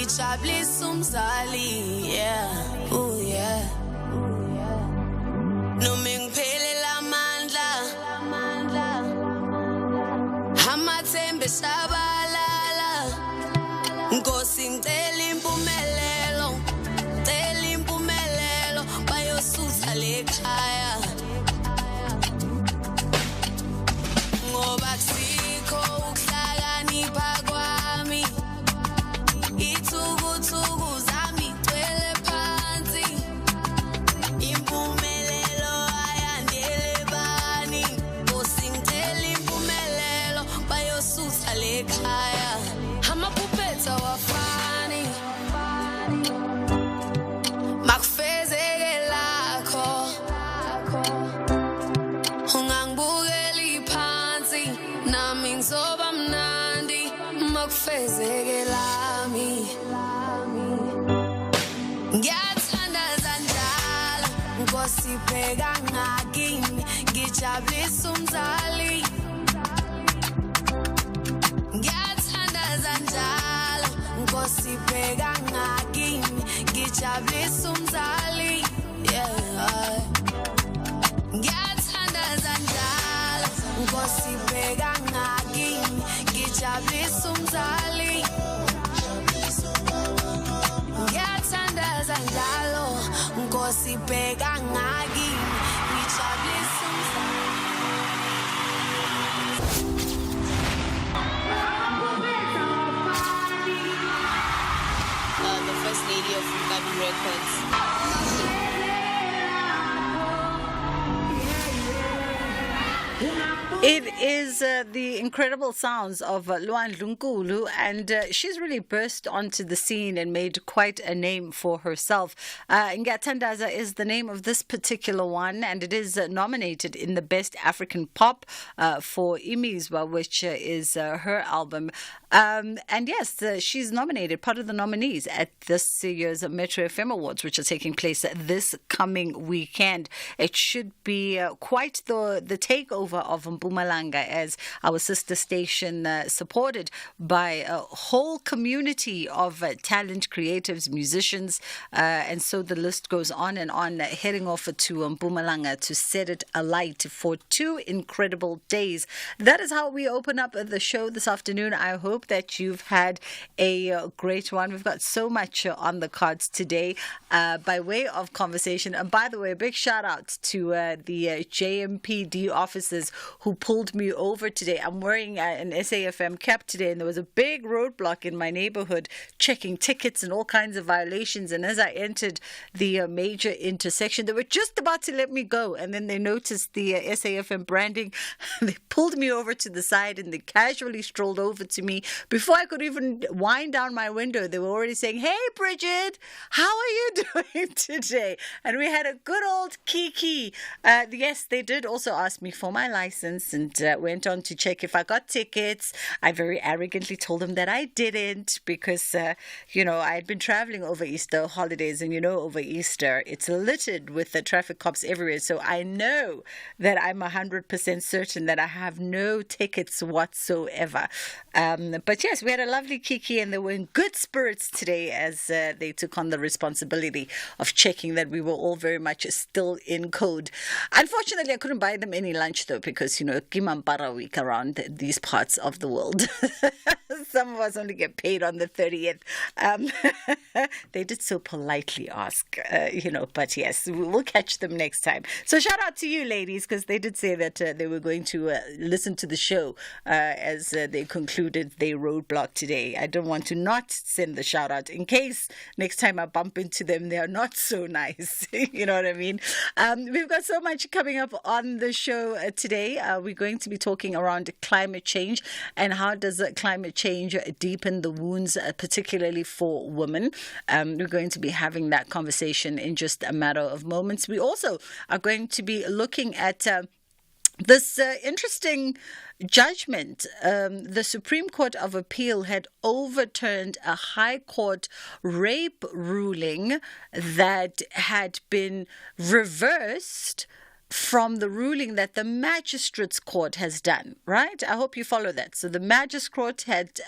ngijabulisa umzali, yeah, ooh yeah. Noma ngiphelela amandla, amathemba eshabalala, Nkosi ngicela impumelelo, bayosutha lekhaya. Ngoba kusikho ukuhlakanipha kwami, ithuku zami gcwele phansi, impumelelo ayandele bani, Nkosi ngicela impumelelo, bayosutha lekhaya. Amaphuphetha wafani, makufezeke lakho, ungangibukeli phansi, nami ngizoba mnandi, makufezeke lami. Ngiyathandaza njalo, Nkosi bheka ngakimi, ngijabulisa umzali. Ngiyathandaza njalo, Nkosi bheka ngakimi, ngijabulisa umzali, yeah. Ngiyathandaza njalo, Nkosi bheka ngakimi, ngijabulisa umzali. Ngiyathandaza njalo, Nkosi bheka ngakimi, ngijabulisa umzali. The First Lady of Mugabe Records. It is the incredible sounds of Luan Lunkulu, and she's really burst onto the scene and made quite a name for herself. Ngathandaza is the name of this particular one, and it is nominated in the Best African Pop for Imizwa, which is her album. And yes, she's nominated, part of the nominees at this year's Metro FM Awards, which are taking place this coming weekend. It should be quite the takeover of Mpumalanga, as our sister station, supported by a whole community of talent, creatives, musicians, and so the list goes on and on, heading off to Mpumalanga to set it alight for 2 incredible days. That is how we open up the show this afternoon. I hope that you've had a great one. We've got so much on the cards today by way of conversation. And by the way, a big shout out to the JMPD officers who pulled me over today. I'm wearing an SAFM cap today, and there was a big roadblock in my neighborhood checking tickets and all kinds of violations. And as I entered the major intersection, they were just about to let me go, and then they noticed the SAFM branding. They pulled me over to the side, and they casually strolled over to me. Before I could even wind down my window, they were already saying, "Hey, Bridget, how are you doing today?" And we had a good old kiki. Yes, they did also ask me for my license, and went on to check if I got tickets. I very arrogantly told them that I didn't, because I had been traveling over Easter holidays, and over Easter it's littered with the traffic cops everywhere, so I know that I'm 100% certain that I have no tickets whatsoever. But yes, we had a lovely kiki, and they were in good spirits today as they took on the responsibility of checking that we were all very much still in code. Unfortunately, I couldn't buy them any lunch though, because Kimampara week around these parts of the world. Some of us only get paid on the 30th. They did so politely ask, but yes, we'll catch them next time. So shout out to you ladies, because they did say that they were going to listen to the show as they concluded their roadblock today. I don't want to not send the shout out in case next time I bump into them, they are not so nice. You know what I mean? We've got so much coming up on the show today. We're going to be talking around climate change and how does climate change deepen the wounds, particularly for women. We're going to be having that conversation in just a matter of moments. We also are going to be looking at this interesting judgment. The Supreme Court of Appeal had overturned a High Court rape ruling that had been reversed from the ruling that the magistrates court has done, right? I hope you follow that. So the magistrates court had,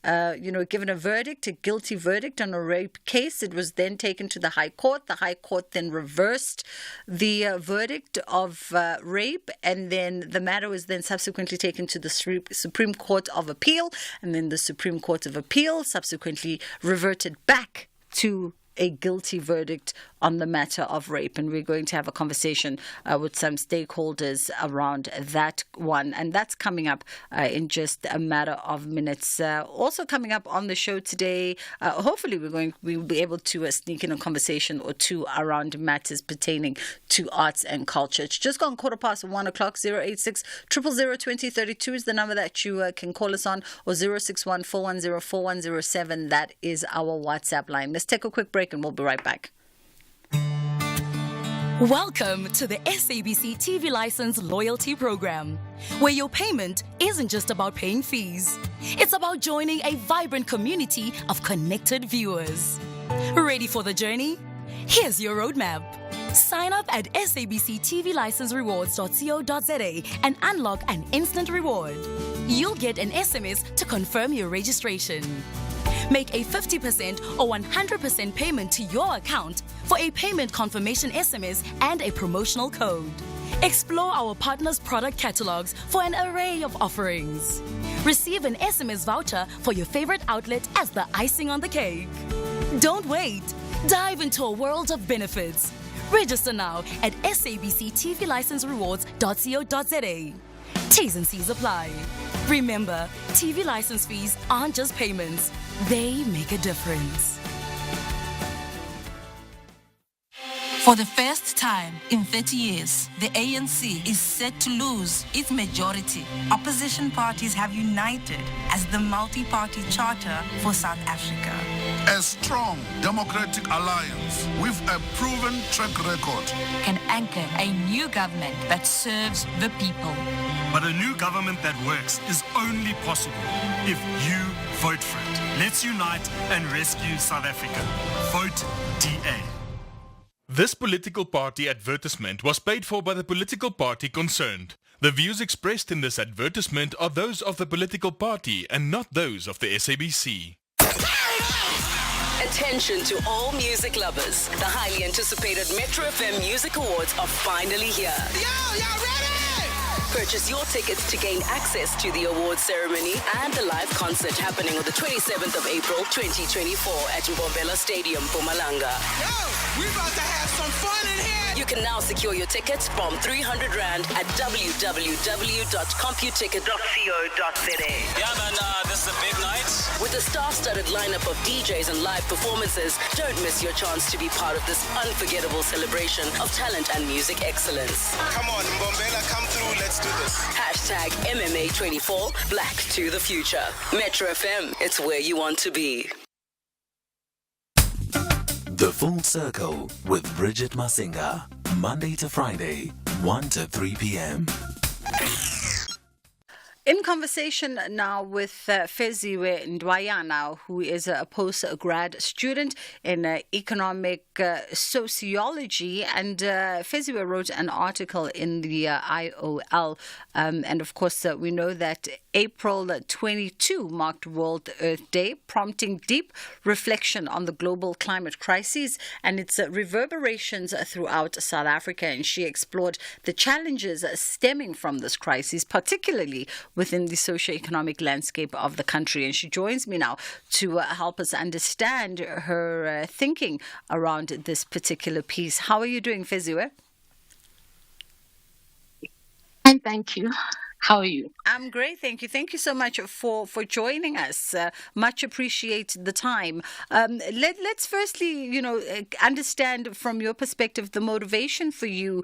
given a verdict, a guilty verdict on a rape case. It was then taken to the High Court. The High Court then reversed the verdict of rape, and then the matter was then subsequently taken to the Supreme Court of Appeal, and then the Supreme Court of Appeal subsequently reverted back to a guilty verdict on the matter of rape. And we're going to have a conversation with some stakeholders around that one. And that's coming up in just a matter of minutes. Also coming up on the show today, hopefully we'll be able to sneak in a conversation or two around matters pertaining to arts and culture. It's just gone 1:15, 086 000 2032 is the number that you can call us on, or 061 410 4107. That is our WhatsApp line. Let's take a quick break and we'll be right back. Welcome to the SABC TV License Loyalty Program, where your payment isn't just about paying fees. It's about joining a vibrant community of connected viewers. Ready for the journey? Here's your roadmap. Sign up at sabctvlicenserewards.co.za and unlock an instant reward. You'll get an SMS to confirm your registration. Make a 50% or 100% payment to your account for a payment confirmation SMS and a promotional code. Explore our partners' product catalogs for an array of offerings. Receive an SMS voucher for your favorite outlet as the icing on the cake. Don't wait. Dive into a world of benefits. Register now at sabctvlicenserewards.co.za. T's and C's apply. Remember, TV license fees aren't just payments. They make a difference. For the first time in 30 years, the ANC is set to lose its majority. Opposition parties have united as the multi-party charter for South Africa. A strong democratic alliance with a proven track record Can anchor a new government that serves the people. But a new government that works is only possible if you vote for it. Let's unite and rescue South Africa. Vote DA. This political party advertisement was paid for by the political party concerned. The views expressed in this advertisement are those of the political party and not those of the SABC. Attention to all music lovers. The highly anticipated Metro FM Music Awards are finally here. Y'all ready? Purchase your tickets to gain access to the awards ceremony and the live concert happening on the 27th of April 2024 at Mbombela Stadium, Mpumalanga. Yo, we about to have some fun in here. You can now secure your tickets from 300 Rand at www.computicket.co.za. Yeah, man, this is a big night. With a star-studded lineup of DJs and live performances, don't miss your chance to be part of this unforgettable celebration of talent and music excellence. Come on, Mbombela, come through. Let's do this. Hashtag MMA24, Black to the Future. Metro FM, it's where you want to be. The Full Circle with Bridget Masinga, Monday to Friday, 1 to 3 p.m. In conversation now with Feziwe Ndwayana, who is a post-grad student in economic sociology, and Feziwe wrote an article in the IOL, and of course we know that April 22 marked World Earth Day, prompting deep reflection on the global climate crisis and its reverberations throughout South Africa, and she explored the challenges stemming from this crisis, particularly within the socio-economic landscape of the country. And she joins me now to help us understand her thinking around this particular piece. How are you doing, Feziwe? And thank you. How are you? I'm great, thank you. Thank you so much for joining us. Much appreciate the time. Let's firstly, understand from your perspective the motivation for you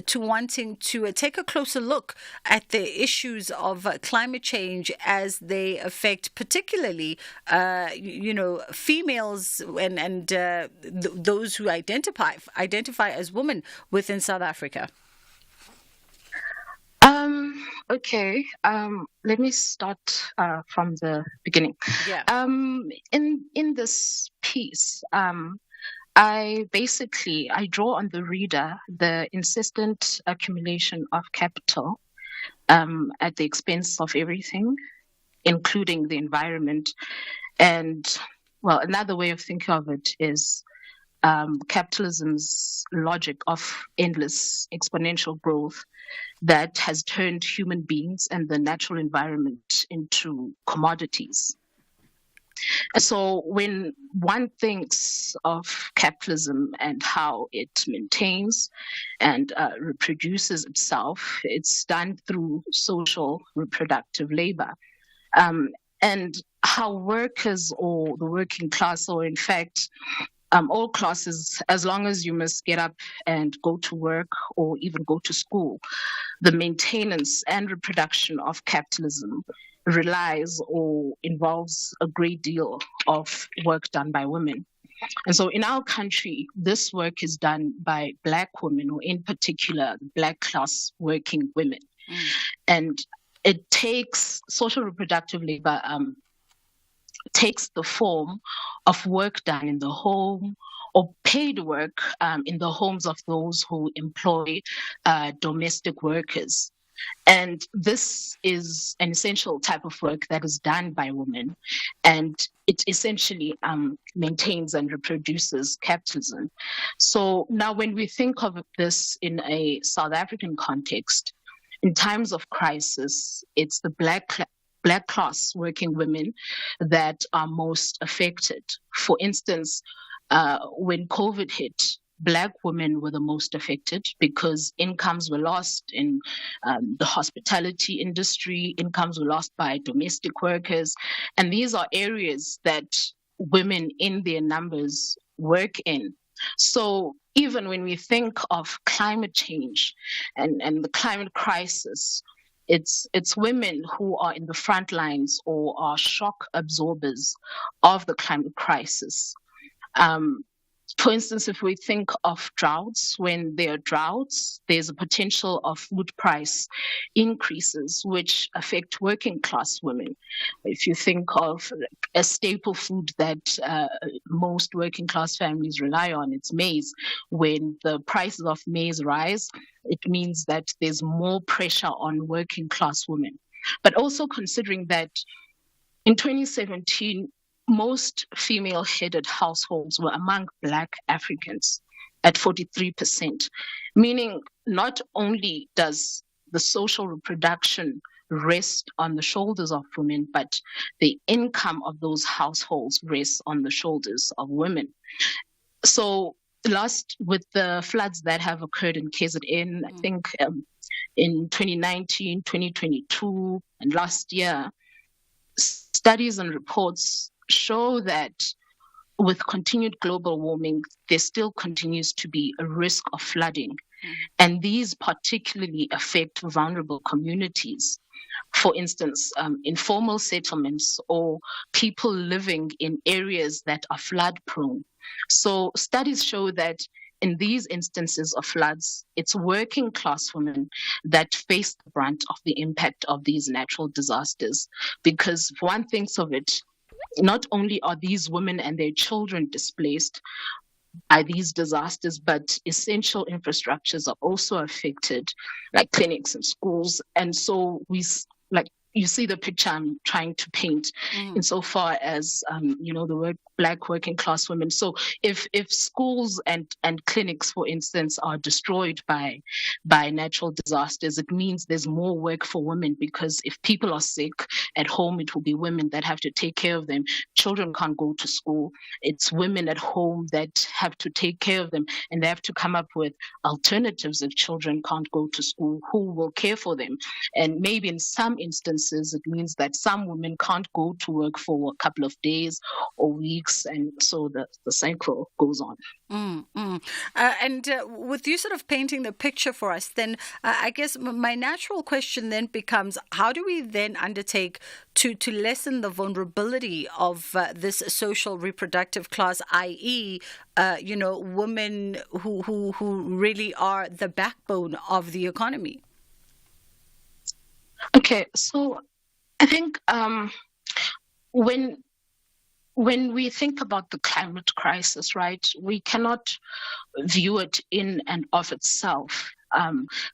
to wanting to take a closer look at the issues of climate change as they affect particularly, females and those who identify as women within South Africa. Okay. Let me start from the beginning. Yeah. In this piece, I I draw on the reader the insistent accumulation of capital at the expense of everything, including the environment. And well, another way of thinking of it is capitalism's logic of endless exponential growth that has turned human beings and the natural environment into commodities. And so when one thinks of capitalism and how it maintains and reproduces itself, it's done through social reproductive labor. And how workers or the working class, or in fact, all classes, as long as you must get up and go to work or even go to school, the maintenance and reproduction of capitalism relies or involves a great deal of work done by women. And so in our country, this work is done by Black women, or in particular, Black class working women. And it takes social reproductive labor takes the form of work done in the home or paid work in the homes of those who employ domestic workers. And this is an essential type of work that is done by women, and it essentially maintains and reproduces capitalism. So now when we think of this in a South African context, in times of crisis, it's the Black class working women that are most affected. For instance, when COVID hit, Black women were the most affected because incomes were lost in the hospitality industry, incomes were lost by domestic workers. And these are areas that women in their numbers work in. So even when we think of climate change and the climate crisis, it's women who are in the front lines or are shock absorbers of the climate crisis. For instance, if we think of droughts, when there are droughts, there's a potential of food price increases, which affect working class women. If you think of a staple food that most working class families rely on, it's maize. When the prices of maize rise, it means that there's more pressure on working class women. But also considering that in 2017, most female-headed households were among Black Africans at 43%, meaning not only does the social reproduction rest on the shoulders of women, but the income of those households rests on the shoulders of women. So last, with the floods that have occurred in KZN, I think in 2019, 2022, and last year, studies and reports show that with continued global warming, there still continues to be a risk of flooding. And these particularly affect vulnerable communities. For instance, informal settlements or people living in areas that are flood prone. So studies show that in these instances of floods, it's working class women that face the brunt of the impact of these natural disasters. Because if one thinks of it, not only are these women and their children displaced by these disasters, but essential infrastructures are also affected, like clinics and schools. And so you see the picture I'm trying to paint insofar as, the Black working class women. So if schools and clinics, for instance, are destroyed by natural disasters, it means there's more work for women, because if people are sick at home, it will be women that have to take care of them. Children can't go to school. It's women at home that have to take care of them, and they have to come up with alternatives if children can't go to school. Who will care for them? And maybe in some instances, it means that some women can't go to work for a couple of days or weeks, and so the cycle goes on. And with you sort of painting the picture for us, then I guess my natural question then becomes, how do we then undertake to lessen the vulnerability of this social reproductive class, i.e., women who really are the backbone of the economy? when we think about the climate crisis, right, we cannot view it in and of itself.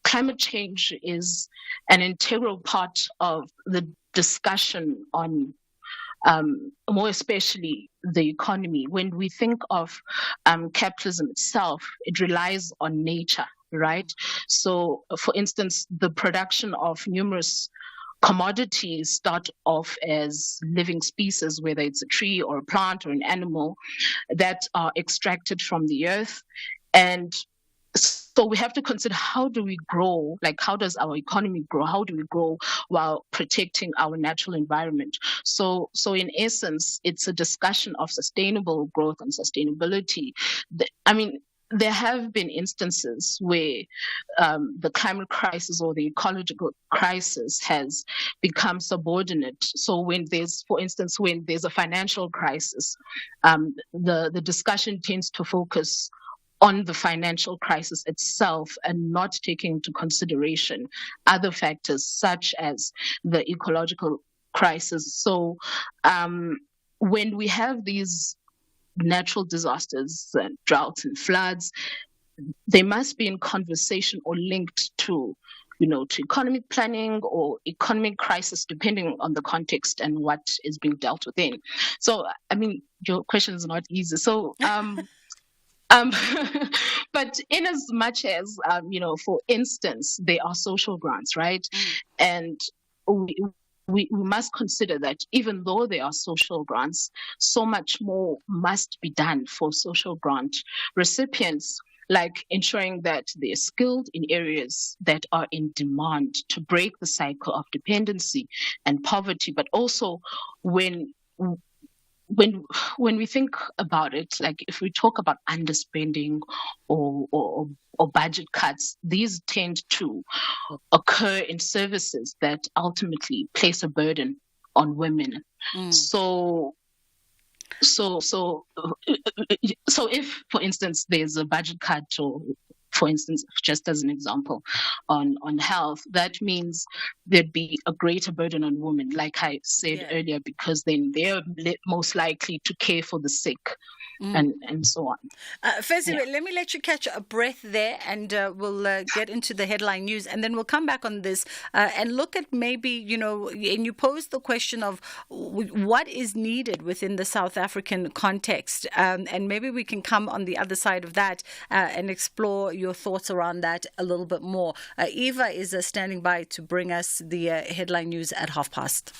Climate change is an integral part of the discussion on more especially the economy. When we think of capitalism itself, it relies on nature, right? So, for instance, the production of numerous commodities start off as living species, whether it's a tree or a plant or an animal, that are extracted from the earth. And so we have to consider, how do we grow? Like, how does our economy grow? How do we grow while protecting our natural environment? So in essence, it's a discussion of sustainable growth and sustainability. There have been instances where the climate crisis or the ecological crisis has become subordinate. So when there's a financial crisis, the discussion tends to focus on the financial crisis itself and not taking into consideration other factors such as the ecological crisis. So when we have these natural disasters and droughts and floods, they must be in conversation or linked to economic planning or economic crisis, depending on the context and what is being dealt with in. So, your question is not easy. So, but in as much as, for instance, they are social grants, right? And we must consider that even though they are social grants, so much more must be done for social grant recipients, like ensuring that they're skilled in areas that are in demand to break the cycle of dependency and poverty. But also when we think about it, like if we talk about underspending or budget cuts, these tend to occur in services that ultimately place a burden on women. So if, for instance, there's a budget cut, or for instance, just as an example, on health, that means there'd be a greater burden on women, like I said earlier, because then they're most likely to care for the sick. And so on. Fezziwe, let me let you catch a breath there, and we'll get into the headline news, and then we'll come back on this and look at maybe, and you posed the question of what is needed within the South African context, and maybe we can come on the other side of that and explore your thoughts around that a little bit more. Eva is standing by to bring us the headline news at past.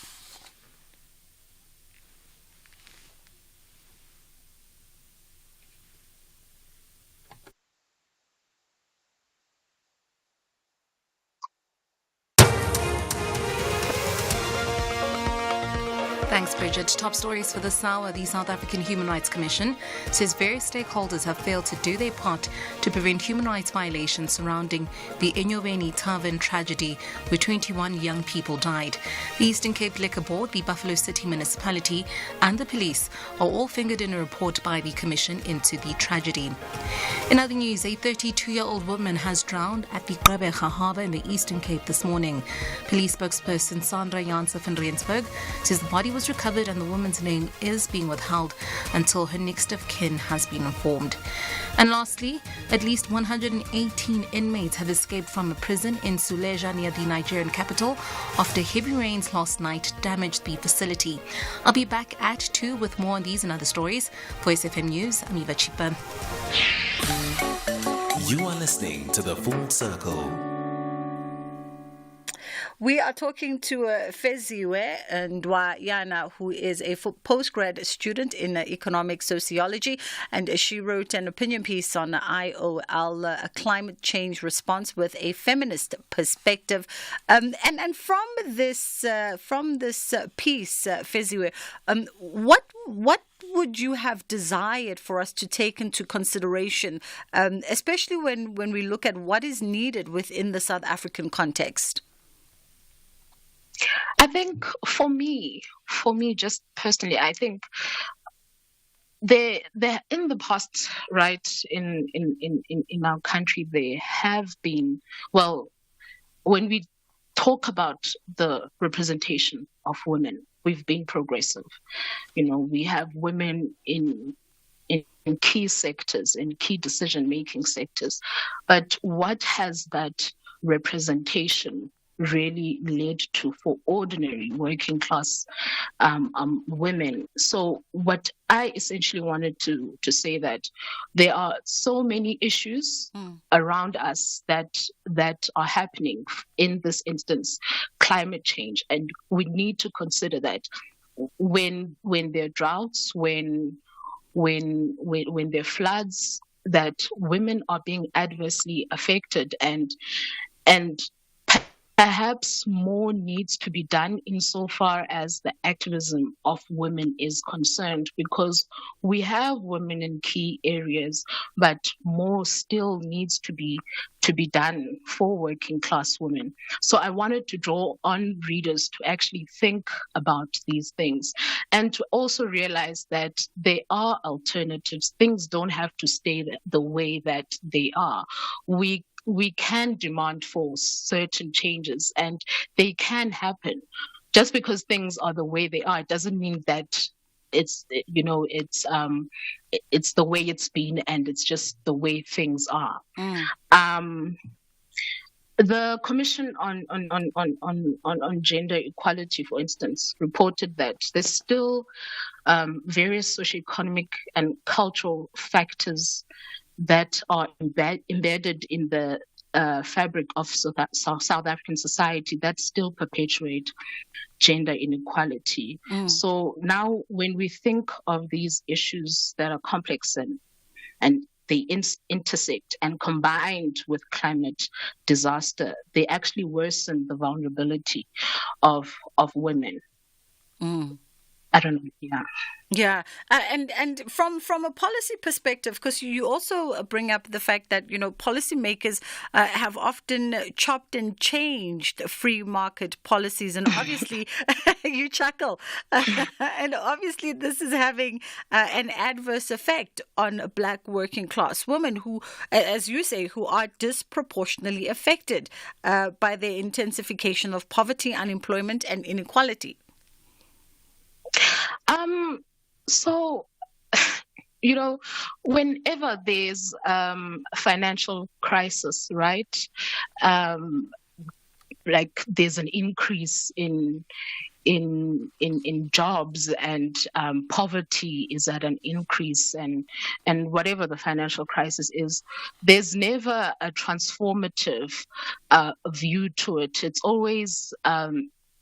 Thanks, Bridget. Top stories for this hour. The South African Human Rights Commission says various stakeholders have failed to do their part to prevent human rights violations surrounding the Enyobeni Tavern tragedy, where 21 young people died. The Eastern Cape Liquor Board, the Buffalo City Municipality, and the police are all fingered in a report by the Commission into the tragedy. In other news, a 32-year-old woman has drowned at the Gqeberha Harbour in the Eastern Cape this morning. Police spokesperson Sandra Janse van Rensburg says the body was recovered and the woman's name is being withheld until her next of kin has been informed. And lastly, at least 118 inmates have escaped from a prison in Suleja near the Nigerian capital after heavy rains last night damaged the facility. I'll be back at 2 with more on these and other stories. For SFM News, I'm Eva Chipa. You are listening to The Full Circle. We are talking to Fezziwe Ndwayana, who is a postgrad student in economic sociology, and she wrote an opinion piece on IOL, a climate change response with a feminist perspective. And from this piece, Fezziwe, what would you have desired for us to take into consideration, especially when we look at what is needed within the South African context? I think for me, just personally, I think there in the past, right, in our country, there have been, well, when we talk about the representation of women we've been progressive. We have women in key sectors, in key decision-making sectors. But what has that representation really led to for ordinary working class women? So what I essentially wanted to say that there are so many issues around us that are happening. In this instance, climate change, and we need to consider that when there are droughts, when there are floods, that women are being adversely affected, and perhaps more needs to be done insofar as the activism of women is concerned, because we have women in key areas, but more still needs to be done for working class women. So I wanted to draw on readers to actually think about these things and to also realize that there are alternatives. Things don't have to stay the way that they are. We can demand for certain changes, and they can happen. Just because things are the way they are, it doesn't mean that it's the way it's been, and it's just the way things are. The Commission on Gender Equality, for instance, reported that there's still various socioeconomic and cultural factors that are embedded in the fabric of South African society that still perpetuate gender inequality. So now when we think of these issues that are complex and they intersect, and combined with climate disaster, they actually worsen the vulnerability of women. I don't know. Yeah, and from a policy perspective, because you also bring up the fact that policymakers have often chopped and changed free market policies, and obviously you chuckle, and obviously this is having an adverse effect on Black working class women who, as you say, who are disproportionately affected by the intensification of poverty, unemployment, and inequality. So, whenever there's financial crisis, right? Like there's an increase in jobs, and poverty is at an increase, and whatever the financial crisis is, there's never a transformative view to it. It's always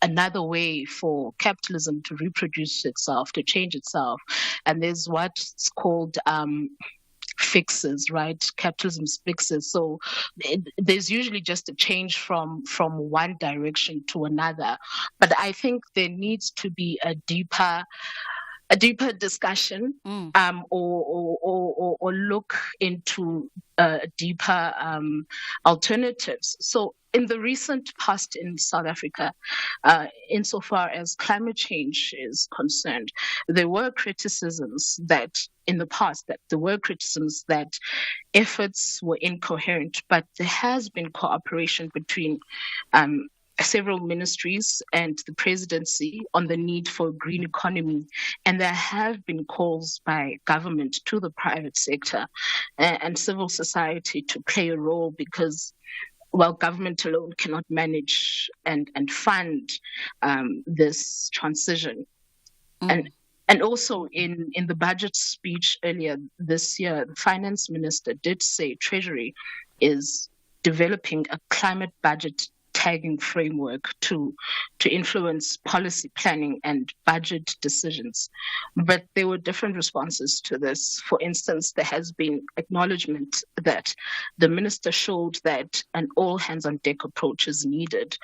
another way for capitalism to reproduce itself, to change itself. And there's what's called fixes, right? Capitalism's fixes. So there's usually just a change from one direction to another. But I think there needs to be a deeper discussion, or look into deeper alternatives. So in the recent past in South Africa, insofar as climate change is concerned, there were criticisms that efforts were incoherent, but there has been cooperation between several ministries and the presidency on the need for a green economy. And there have been calls by government to the private sector and civil society to play a role, because government alone cannot manage and fund this transition. And also in the budget speech earlier this year, the finance minister did say Treasury is developing a climate budget tagging framework to influence policy planning and budget decisions. But there were different responses to this. For instance, there has been acknowledgement that the minister showed that an all-hands-on-deck approach is needed,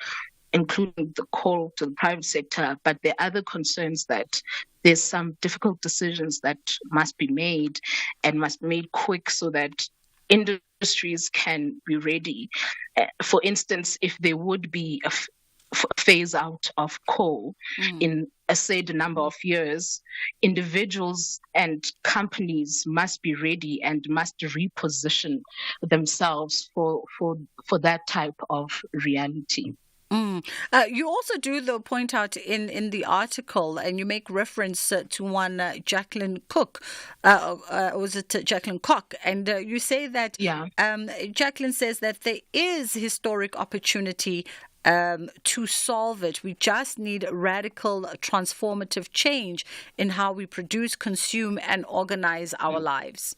including the call to the private sector. But there are other concerns that there's some difficult decisions that must be made, and must be made quick, so that industries can be ready. For instance, if there would be a phase out of coal in a said number of years, individuals and companies must be ready and must reposition themselves for that type of reality. You also do, though, point out in the article, and you make reference to one Jacqueline Cook, was it Jacqueline Cock? And you say that Jacqueline says that there is historic opportunity to solve it. We just need radical, transformative change in how we produce, consume, and organize our lives.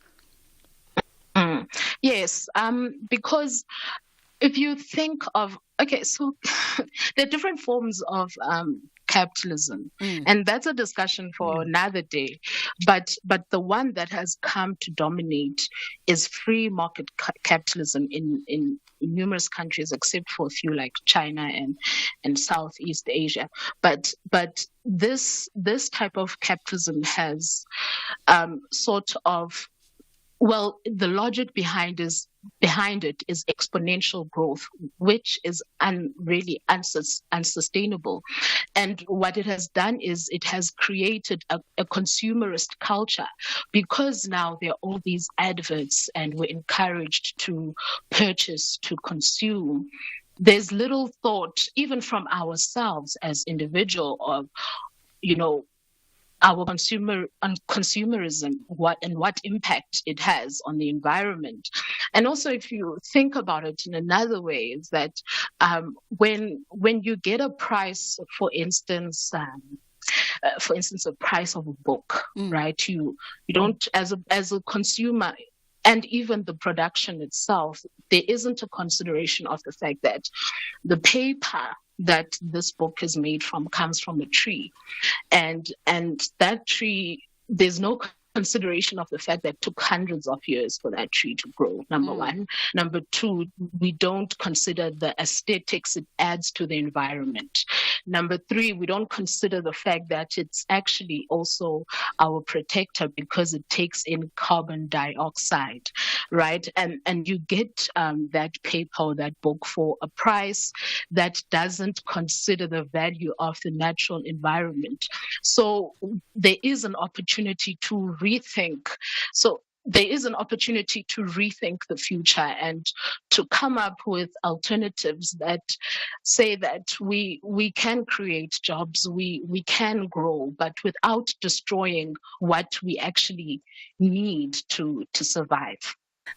Yes, because if you think of, so there are different forms of capitalism, and that's a discussion for another day. But the one that has come to dominate is free market capitalism in numerous countries, except for a few like China and Southeast Asia. But this type of capitalism has sort of, well, the logic behind it is exponential growth, which is really unsustainable. And what it has done is it has created a consumerist culture, because now there are all these adverts and we're encouraged to purchase, to consume. There's little thought, even from ourselves as individual, of, our consumerism, what impact it has on the environment. And also, if you think about it in another way, is that when you get a price, for instance, a price of a book, right? You don't, as a consumer, and even the production itself, there isn't a consideration of the fact that the paper that this book is made from comes from a tree, and that tree, there's no consideration of the fact that it took hundreds of years for that tree to grow, number one. Number two, we don't consider the aesthetics it adds to the environment. Number three, we don't consider the fact that it's actually also our protector, because it takes in carbon dioxide, right? And you get that paper or that book for a price that doesn't consider the value of the natural environment. So there is an opportunity to rethink. There is an opportunity to rethink the future and to come up with alternatives that say that we can create jobs, we can grow, but without destroying what we actually need to survive.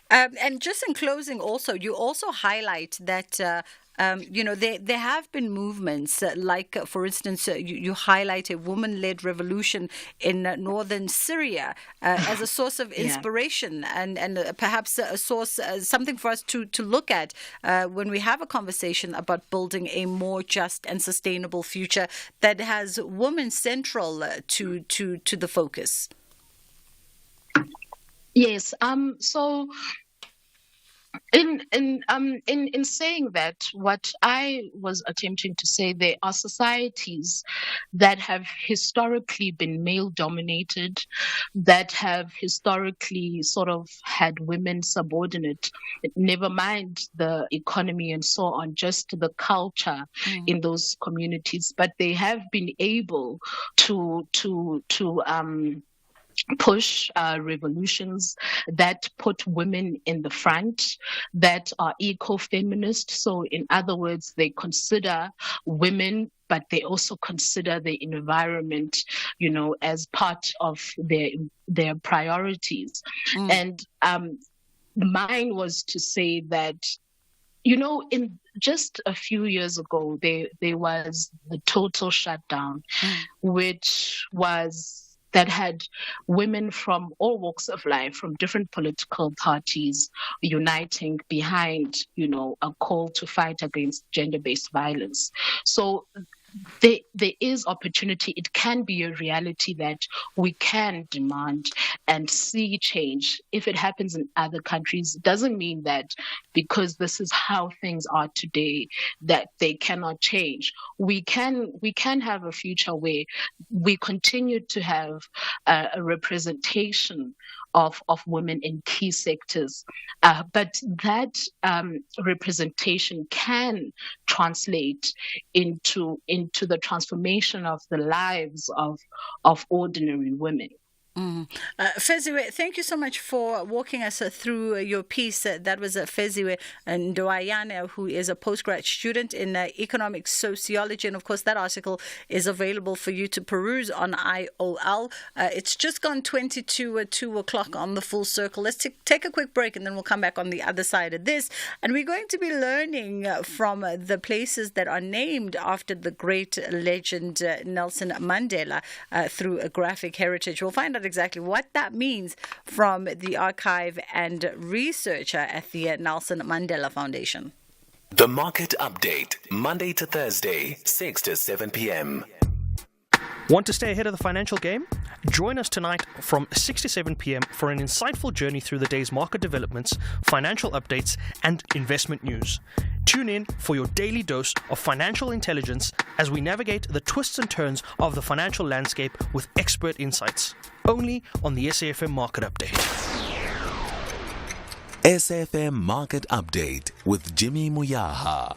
And just in closing, also, you also highlight that there have been movements like, for instance, you highlight a woman-led revolution in northern Syria as a source of inspiration and perhaps a source, something for us to look at when we have a conversation about building a more just and sustainable future that has women central to the focus. Yes. So in saying that, what I was attempting to say, there are societies that have historically been male dominated, that have historically sort of had women subordinate, never mind the economy and so on, just the culture in those communities, but they have been able to push revolutions that put women in the front, that are eco-feminist. So in other words, they consider women, but they also consider the environment, as part of their priorities. And mine was to say that, in just a few years ago, there was the total shutdown, that had women from all walks of life, from different political parties, uniting behind, a call to fight against gender-based violence. So there is opportunity. It can be a reality that we can demand and see change. If it happens in other countries, it doesn't mean that because this is how things are today that they cannot change. We can have a future where we continue to have a representation of women in key sectors. But that representation can translate into the transformation of the lives of ordinary women. Feziwe, thank you so much for walking us through your piece. That was Feziwe Ndoayane, who is a postgrad student in economic sociology. And of course, that article is available for you to peruse on IOL. It's just gone 2 o'clock on the Full Circle. Let's take a quick break and then we'll come back on the other side of this. And we're going to be learning from the places that are named after the great legend Nelson Mandela through a graphic heritage. We'll find out exactly what that means from the archive and researcher at the Nelson Mandela Foundation. The Market Update, Monday to Thursday, 6 to 7 p.m. Want to stay ahead of the financial game? Join us tonight from 6 to 7 p.m. for an insightful journey through the day's market developments, financial updates, and investment news. Tune in for your daily dose of financial intelligence as we navigate the twists and turns of the financial landscape with expert insights. Only on the SAFM Market Update. SAFM Market Update with Jimmy Muyaha.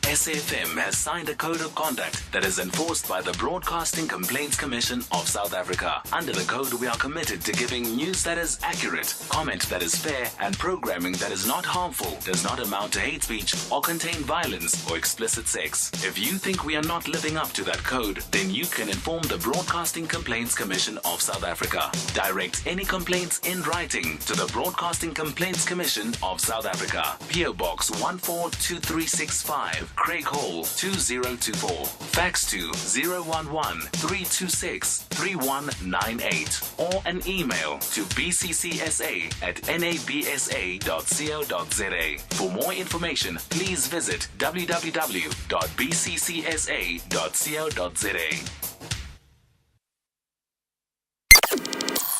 SAFM has signed a code of conduct that is enforced by the Broadcasting Complaints Commission of South Africa. Under the code, we are committed to giving news that is accurate, comment that is fair, and programming that is not harmful, does not amount to hate speech, or contain violence or explicit sex. If you think we are not living up to that code, then you can inform the Broadcasting Complaints Commission of South Africa. Direct any complaints in writing to the Broadcasting Complaints Commission of South Africa. PO Box 142365. Craig Hall 2024. Fax to 011-326-3198 or an email to bccsa@nabsa.co.za. For more information, please visit www.bccsa.co.za.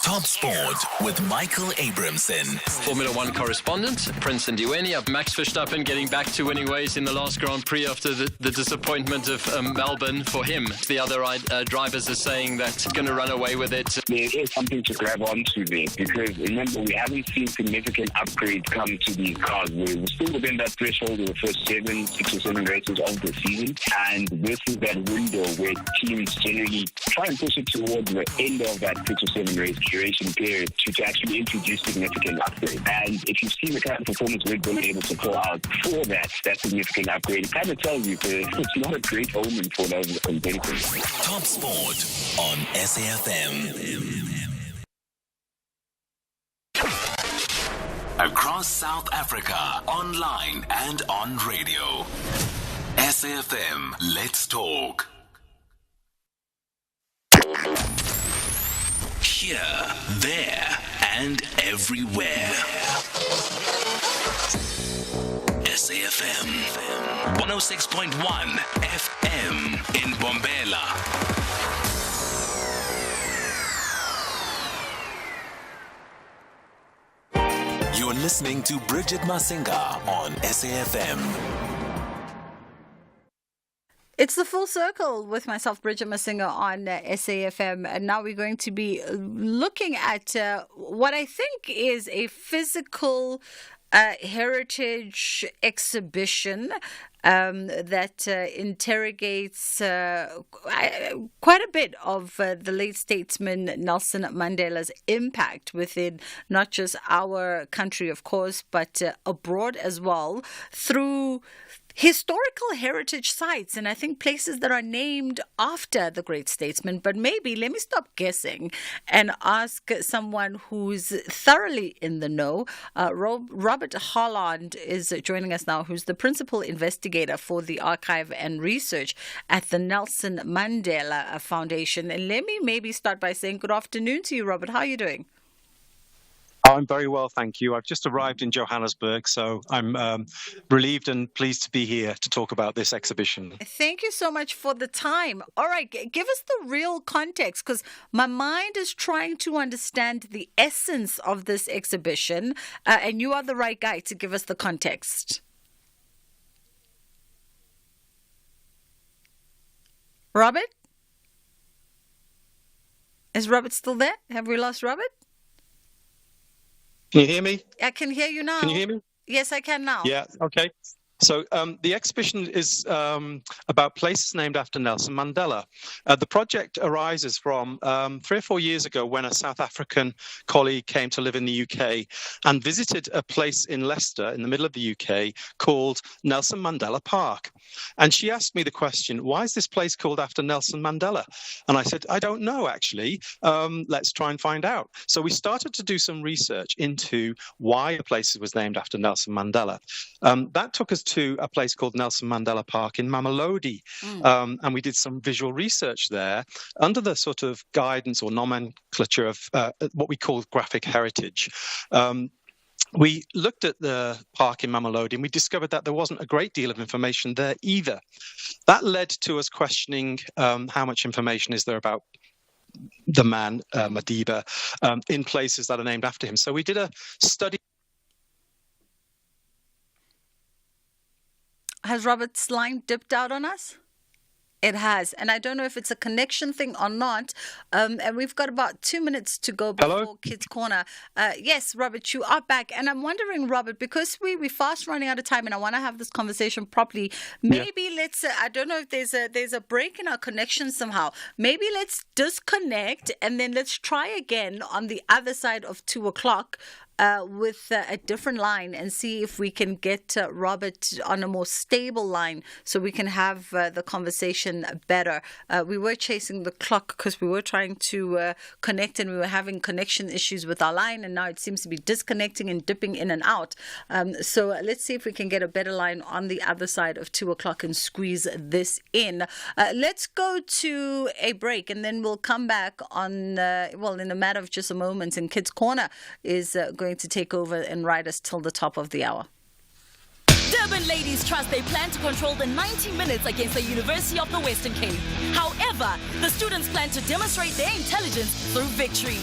Top Sport with Michael Abramson. Formula One correspondent, Prince Ndiweni. Max Verstappen getting back to winning ways in the last Grand Prix after the disappointment of Melbourne for him. The other drivers are saying that he's going to run away with it. There is something to grab onto there because remember, we haven't seen significant upgrades come to these cars. We're still within that threshold of the first 6 or 7 races of the season, and this is that window where teams generally try and push it towards the end of that 6 or 7 race duration period to actually introduce significant upgrade. And if you've seen the kind of performance Red Bull are able to pull out for that significant upgrade, it kind of tells you that it's not a great omen for those competitors. Top Sport on SAFM. Across South Africa, online and on radio. SAFM, let's talk. Here, there, and everywhere. SAFM 106.1 FM in Bombela. You're listening to Bridget Masinga on SAFM. It's the Full Circle with myself, Bridget Masinga, on SAFM. And now we're going to be looking at what I think is a physical heritage exhibition that interrogates quite a bit of the late statesman Nelson Mandela's impact within not just our country, of course, but abroad as well, through historical heritage sites, and I think places that are named after the great statesman. But maybe let me stop guessing and ask someone who's thoroughly in the know. Robert Holland is joining us now, who's the principal investigator for the archive and research at the Nelson Mandela Foundation. And let me maybe start by saying good afternoon to you, Robert. How are you doing? I'm very well, thank you. I've just arrived in Johannesburg, so I'm relieved and pleased to be here to talk about this exhibition. Thank you so much for the time. All right, give us the real context, because my mind is trying to understand the essence of this exhibition, and you are the right guy to give us the context. Robert? Is Robert still there? Have we lost Robert? Can you hear me? I can hear you now. Can you hear me? Yes, I can now. Yeah, okay. So the exhibition is about places named after Nelson Mandela. The project arises from 3 or 4 years ago when a South African colleague came to live in the UK and visited a place in Leicester, in the middle of the UK, called Nelson Mandela Park. And she asked me the question, why is this place called after Nelson Mandela? And I said, I don't know, actually. Let's try and find out. So we started to do some research into why a place was named after Nelson Mandela. That took us to a place called Nelson Mandela Park in Mamelodi. And we did some visual research there under the sort of guidance or nomenclature of what we call graphic heritage. We looked at the park in Mamelodi and we discovered that there wasn't a great deal of information there either. That led to us questioning how much information is there about the man, Madiba, in places that are named after him. So we did a study. Has Robert's line dipped out on us? It has. And I don't know if it's a connection thing or not. And we've got about 2 minutes to go before Kids Corner. Yes, Robert, you are back. And I'm wondering, Robert, because we're fast running out of time and I want to have this conversation properly, maybe let's, I don't know if there's a break in our connection somehow. Maybe let's disconnect and then let's try again on the other side of 2 o'clock. With a different line and see if we can get Robert on a more stable line so we can have the conversation better. We were chasing the clock because we were trying to connect and we were having connection issues with our line, and now it seems to be disconnecting and dipping in and out. So let's see if we can get a better line on the other side of 2 o'clock and squeeze this in. Let's go to a break and then we'll come back on, in a matter of just a moment, and Kids Corner is going to take over and ride us till the top of the hour. Durban ladies trust they plan to control the 90 minutes against the University of the Western Cape. However, the students plan to demonstrate their intelligence through victory.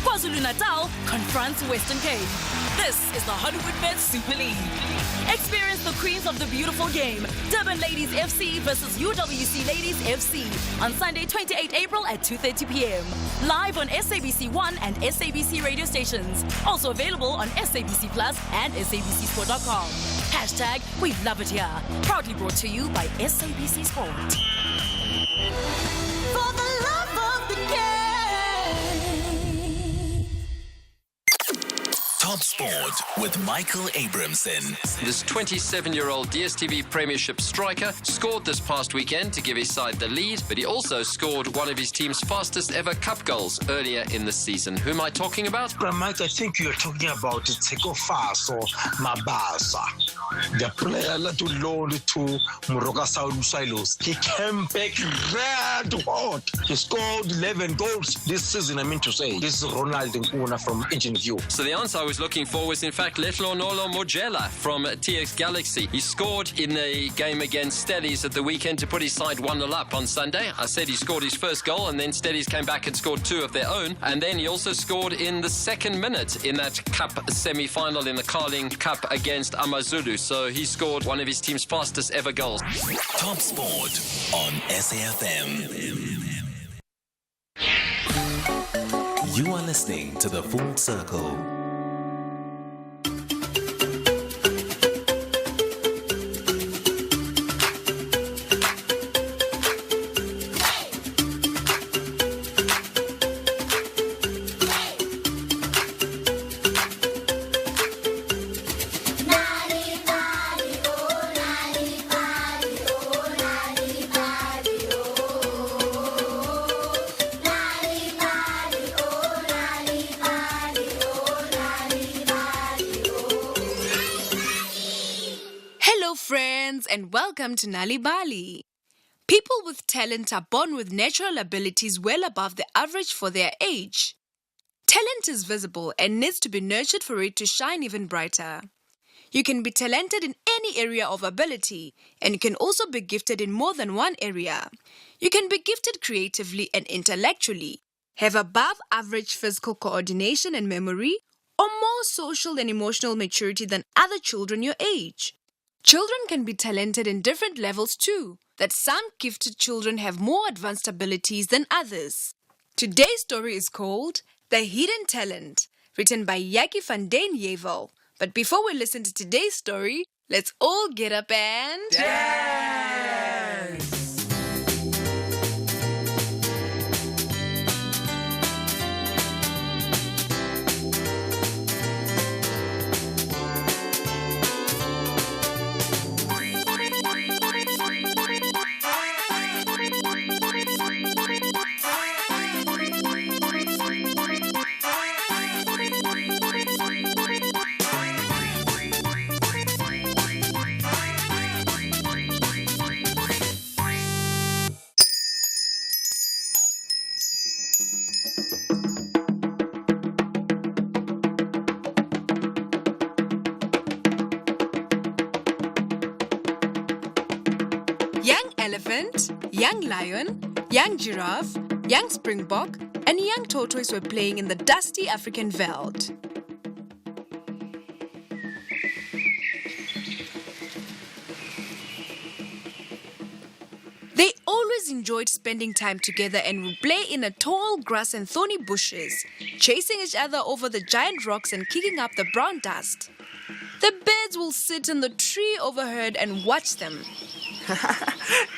KwaZulu-Natal confronts Western Cape. This is the Hollywood Bet Super League. Experience the queens of the beautiful game. Durban Ladies FC versus UWC Ladies FC on Sunday, 28 April at 2:30 p.m. Live on SABC 1 and SABC radio stations. Also available on SABC Plus and SABCSport.com. Hashtag We Love It Here. Proudly brought to you by SABC Sport. For the love of the game. Top Sport with Michael Abramson. This 27-year-old DStv Premiership striker scored this past weekend to give his side the lead, but he also scored one of his team's fastest ever cup goals earlier in the season. Who am I talking about? Mike, I think you're talking about Teko Faso Mabasa, the player that will load to Moroka Saudi Silos. He came back red hot. He scored 11 goals this season, I mean to say. This is Ronald Nkuna from Engine View. So the answer I was looking for was in fact Letlonolo Mojela from TX Galaxy. He scored in the game against Steadies at the weekend to put his side 1-0 up on Sunday. I said he scored his first goal and then Steadies came back and scored 2 of their own. And then he also scored in the second minute in that cup semi-final in the Carling Cup against Amazulu. So he scored one of his team's fastest ever goals. Top Sport on SAFM. You are listening to The Full Circle. And welcome to Nali Bali. People with talent are born with natural abilities well above the average for their age. Talent is visible and needs to be nurtured for it to shine even brighter. You can be talented in any area of ability, and you can also be gifted in more than one area. You can be gifted creatively and intellectually, have above average physical coordination and memory, or more social and emotional maturity than other children your age. Children can be talented in different levels too, that some gifted children have more advanced abilities than others. Today's story is called The Hidden Talent, written by Jackie van den Jevel. But before we listen to today's story, Let's all get up and dance! young elephant, young lion, young giraffe, young springbok, and young tortoise were playing in the dusty African veld. They always enjoyed spending time together and would play in the tall grass and thorny bushes, chasing each other over the giant rocks and kicking up the brown dust. The birds will sit in the tree overhead and watch them.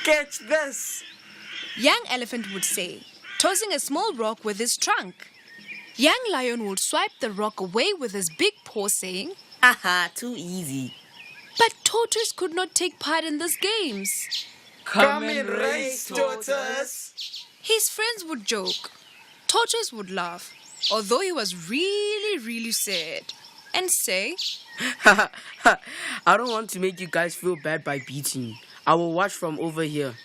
Catch this! Young elephant would say, tossing a small rock with his trunk. Young lion would swipe the rock away with his big paw, saying, Haha, too easy. But tortoise could not take part in these games. Come and race, tortoise! His friends would joke. Tortoise would laugh, although he was really sad, and say, I don't want to make you guys feel bad by beating you. I will watch from over here.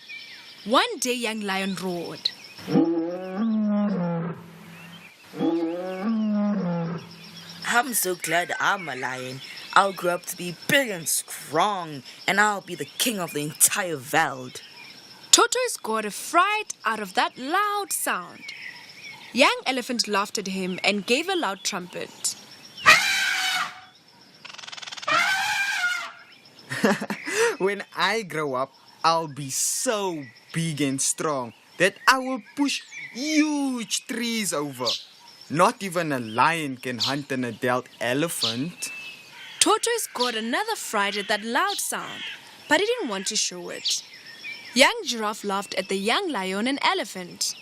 One day, young lion roared. I'm so glad I'm a lion. I'll grow up to be big and strong, and I'll be the king of the entire veld. Tortoise got a fright out of that loud sound. Young elephant laughed at him and gave a loud trumpet. When I grow up, I'll be so big and strong that I will push huge trees over. Not even a lion can hunt an adult elephant. Tortoise got another fright at that loud sound, but he didn't want to show it. Young giraffe laughed at the young lion and elephant.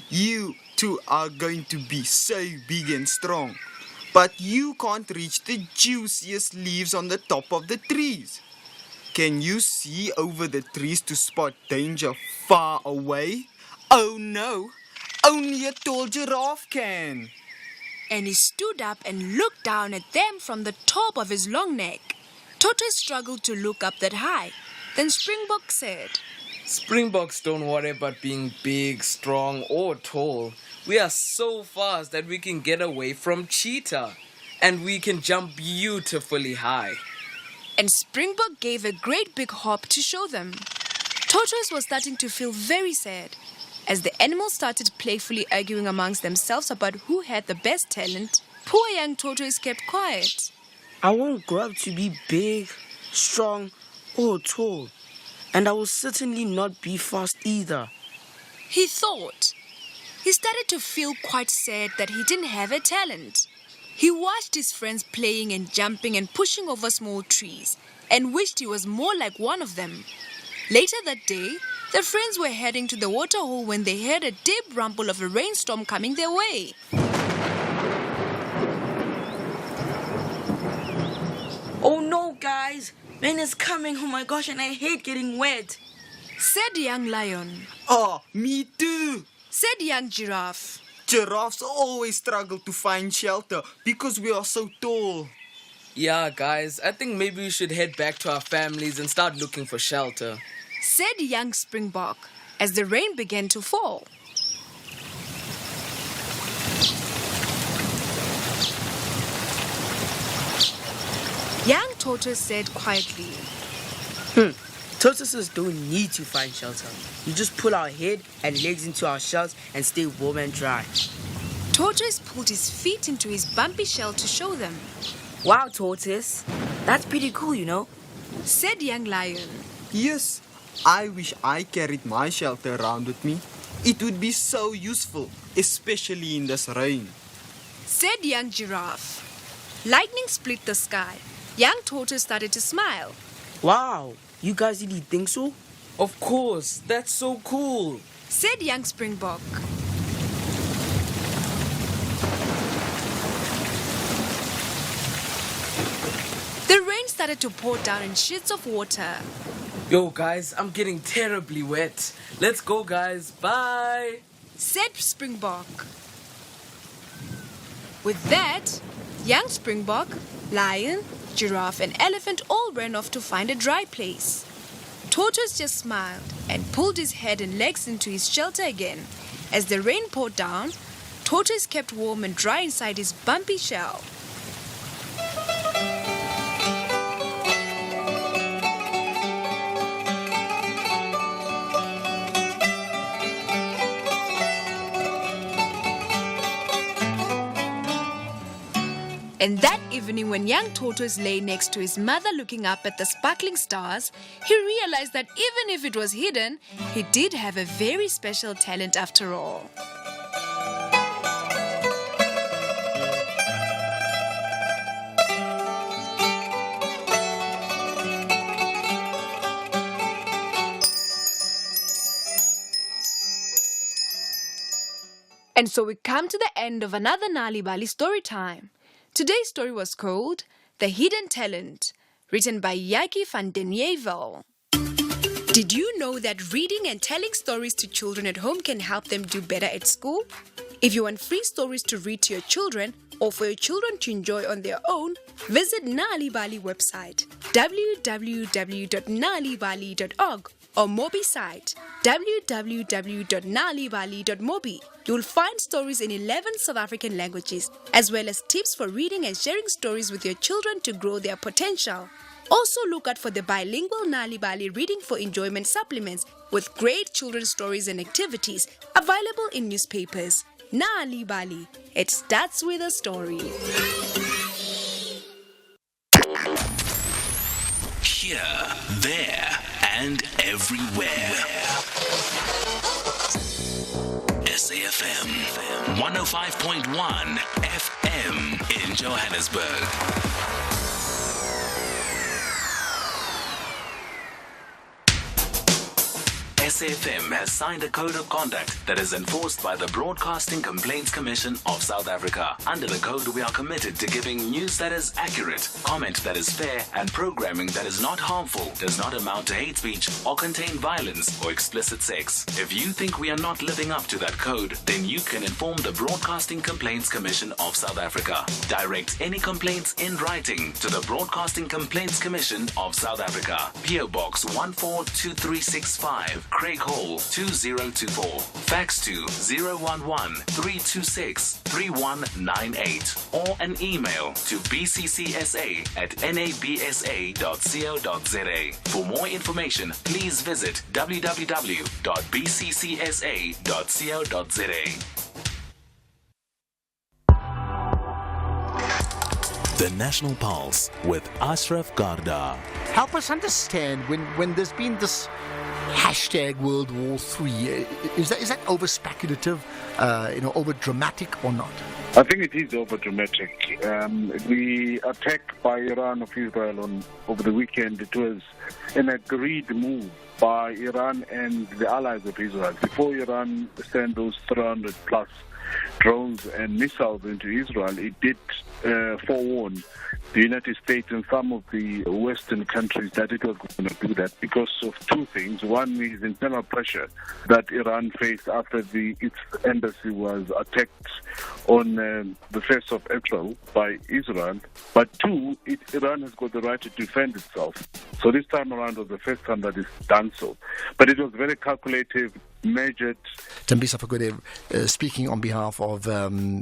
You two are going to be so big and strong, but you can't reach the juiciest leaves on the top of the trees. Can you see over the trees to spot danger far away? Oh no, only a tall giraffe can. And he stood up and looked down at them from the top of his long neck. Tortoise struggled to look up that high. Then Springbok said, Springboks don't worry about being big, strong, or tall. We are so fast that we can get away from cheetah. And we can jump beautifully high. And Springbok gave a great big hop to show them. Tortoise was starting to feel very sad. As the animals started playfully arguing amongst themselves about who had the best talent, poor young tortoise kept quiet. I won't grow up to be big, strong, or tall. And I will certainly not be fast either. He thought. He started to feel quite sad that he didn't have a talent. He watched his friends playing and jumping and pushing over small trees and wished he was more like one of them. Later that day, the friends were heading to the waterhole when they heard a deep rumble of a rainstorm coming their way. Oh no, guys! Rain is coming, oh my gosh, and I hate getting wet. Said young lion. Oh, me too. Said young giraffe. Giraffes always struggle to find shelter because we are so tall. Yeah, guys, I think maybe we should head back to our families and start looking for shelter. Said young Springbok as the rain began to fall. Young tortoise said quietly, Tortoises don't need to find shelter. You just pull our head and legs into our shells and stay warm and dry. Tortoise pulled his feet into his bumpy shell to show them. Wow, Tortoise. That's pretty cool, you know. Said young lion. Yes, I wish I carried my shelter around with me. It would be so useful, especially in this rain. Said young giraffe. Lightning split the sky. Young Tortoise started to smile. Wow, you guys really think so? Of course, that's so cool, said young Springbok. The rain started to pour down in sheets of water. Yo guys, I'm getting terribly wet. Let's go guys, bye, said Springbok. With that, young Springbok, lion, giraffe and elephant all ran off to find a dry place. Tortoise just smiled and pulled his head and legs into his shelter again. As the rain poured down, Tortoise kept warm and dry inside his bumpy shell. And that evening, when young Tortoise lay next to his mother looking up at the sparkling stars, he realized that even if it was hidden, he did have a very special talent after all. And so we come to the end of another Nali Bali story time. Today's story was called The Hidden Talent, written by Yaki van den Jevel. Did you know that reading and telling stories to children at home can help them do better at school? If you want free stories to read to your children or for your children to enjoy on their own, visit Nali Bali website www.nalibali.org or Mobi site www.nalibali.mobi. You'll find stories in 11 South African languages, as well as tips for reading and sharing stories with your children to grow their potential. Also look out for the bilingual Nali Bali Reading for Enjoyment supplements with great children's stories and activities available in newspapers. Nali Bali, it starts with a story. Here, there, and everywhere. SAFM 105.1 FM in Johannesburg. SAFM has signed a code of conduct that is enforced by the Broadcasting Complaints Commission of South Africa. Under the code, we are committed to giving news that is accurate, comment that is fair, and programming that is not harmful, does not amount to hate speech, or contain violence or explicit sex. If you think we are not living up to that code, then you can inform the Broadcasting Complaints Commission of South Africa. Direct any complaints in writing to the Broadcasting Complaints Commission of South Africa. PO Box 142365. Craig Hall 2024. Fax to 011-326-3198 or an email to bccsa@nabsa.co.za. For more information, please visit www.bccsa.co.za. The National Pulse with Ashraf Garda. Help us understand when there's been this hashtag World War III. Is that over speculative, over dramatic or not? I think it is over dramatic. The attack by Iran of Israel over the weekend, it was an agreed move by Iran and the allies of Israel. Before Iran sent those 300 plus drones and missiles into Israel, it did forewarn the United States and some of the Western countries that it was going to do that because of two things. One is internal pressure that Iran faced after its embassy was attacked on the 1st of April by Israel. But two, Iran has got the right to defend itself. So this time around was the first time that it's done so. But it was very calculative, measured. Tembisa Fagode, speaking on behalf of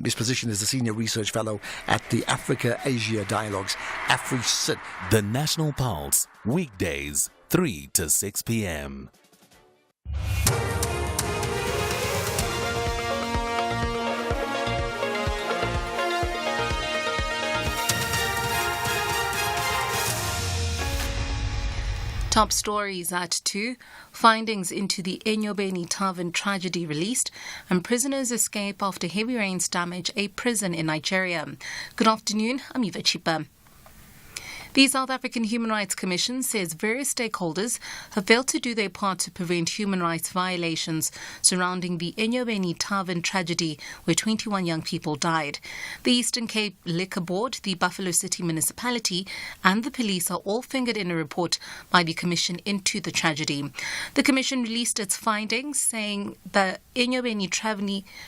his position as the Senior Research Fellow at the Africa-Asia Dialogues, AfriCID. The National Pulse, weekdays, 3 to 6 p.m. Top stories at 2. Findings into the Enyobeni Tavern tragedy released, and prisoners escape after heavy rains damage a prison in Nigeria. Good afternoon, I'm Eva Chipa. The South African Human Rights Commission says various stakeholders have failed to do their part to prevent human rights violations surrounding the Enyobeni Tavern tragedy where 21 young people died. The Eastern Cape Liquor Board, the Buffalo City Municipality and the police are all fingered in a report by the Commission into the tragedy. The Commission released its findings saying the Enyobeni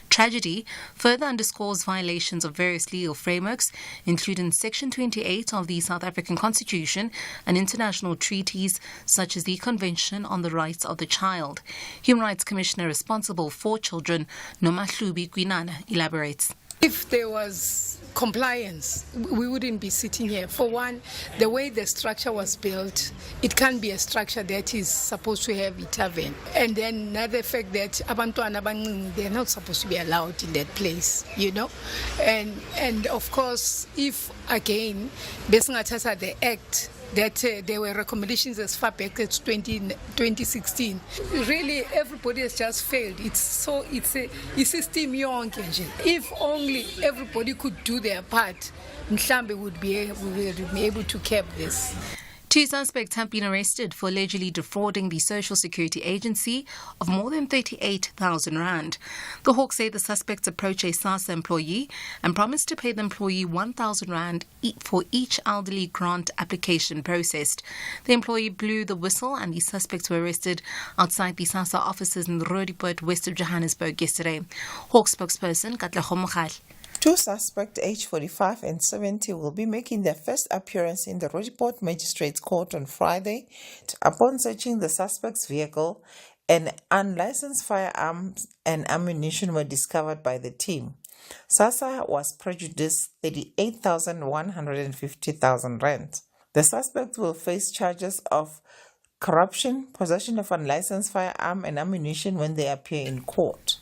tragedy further underscores violations of various legal frameworks, including Section 28 of the South African Constitution and international treaties such as the Convention on the Rights of the Child. Human Rights Commissioner responsible for children, Nomahlubi Kwinana, elaborates. If there was compliance, we wouldn't be sitting here. For one, the way the structure was built, it can't be a structure that is supposed to have a tavern. And then another fact that abantwana abancane, they're not supposed to be allowed in that place, you know. And of course, if again, besingathatha the act that there were recommendations as far back as 2016. Really, everybody has just failed. It's a system yonke nje. If only everybody could do their part, mhlambe would be able to cap this. 2 suspects have been arrested for allegedly defrauding the Social Security Agency of more than 38,000 rand. The Hawks say the suspects approached a SASSA employee and promised to pay the employee 1,000 rand for each elderly grant application processed. The employee blew the whistle and the suspects were arrested outside the SASSA offices in Roodepoort, west of Johannesburg yesterday. Hawks spokesperson Katlego Mogal. 2 suspects aged 45 and 70 will be making their first appearance in the Roodepoort Magistrates Court on Friday. Upon searching the suspect's vehicle, an unlicensed firearms and ammunition were discovered by the team. SASSA was prejudiced 38,150,000 rand. The suspects will face charges of corruption, possession of unlicensed firearm and ammunition when they appear in court.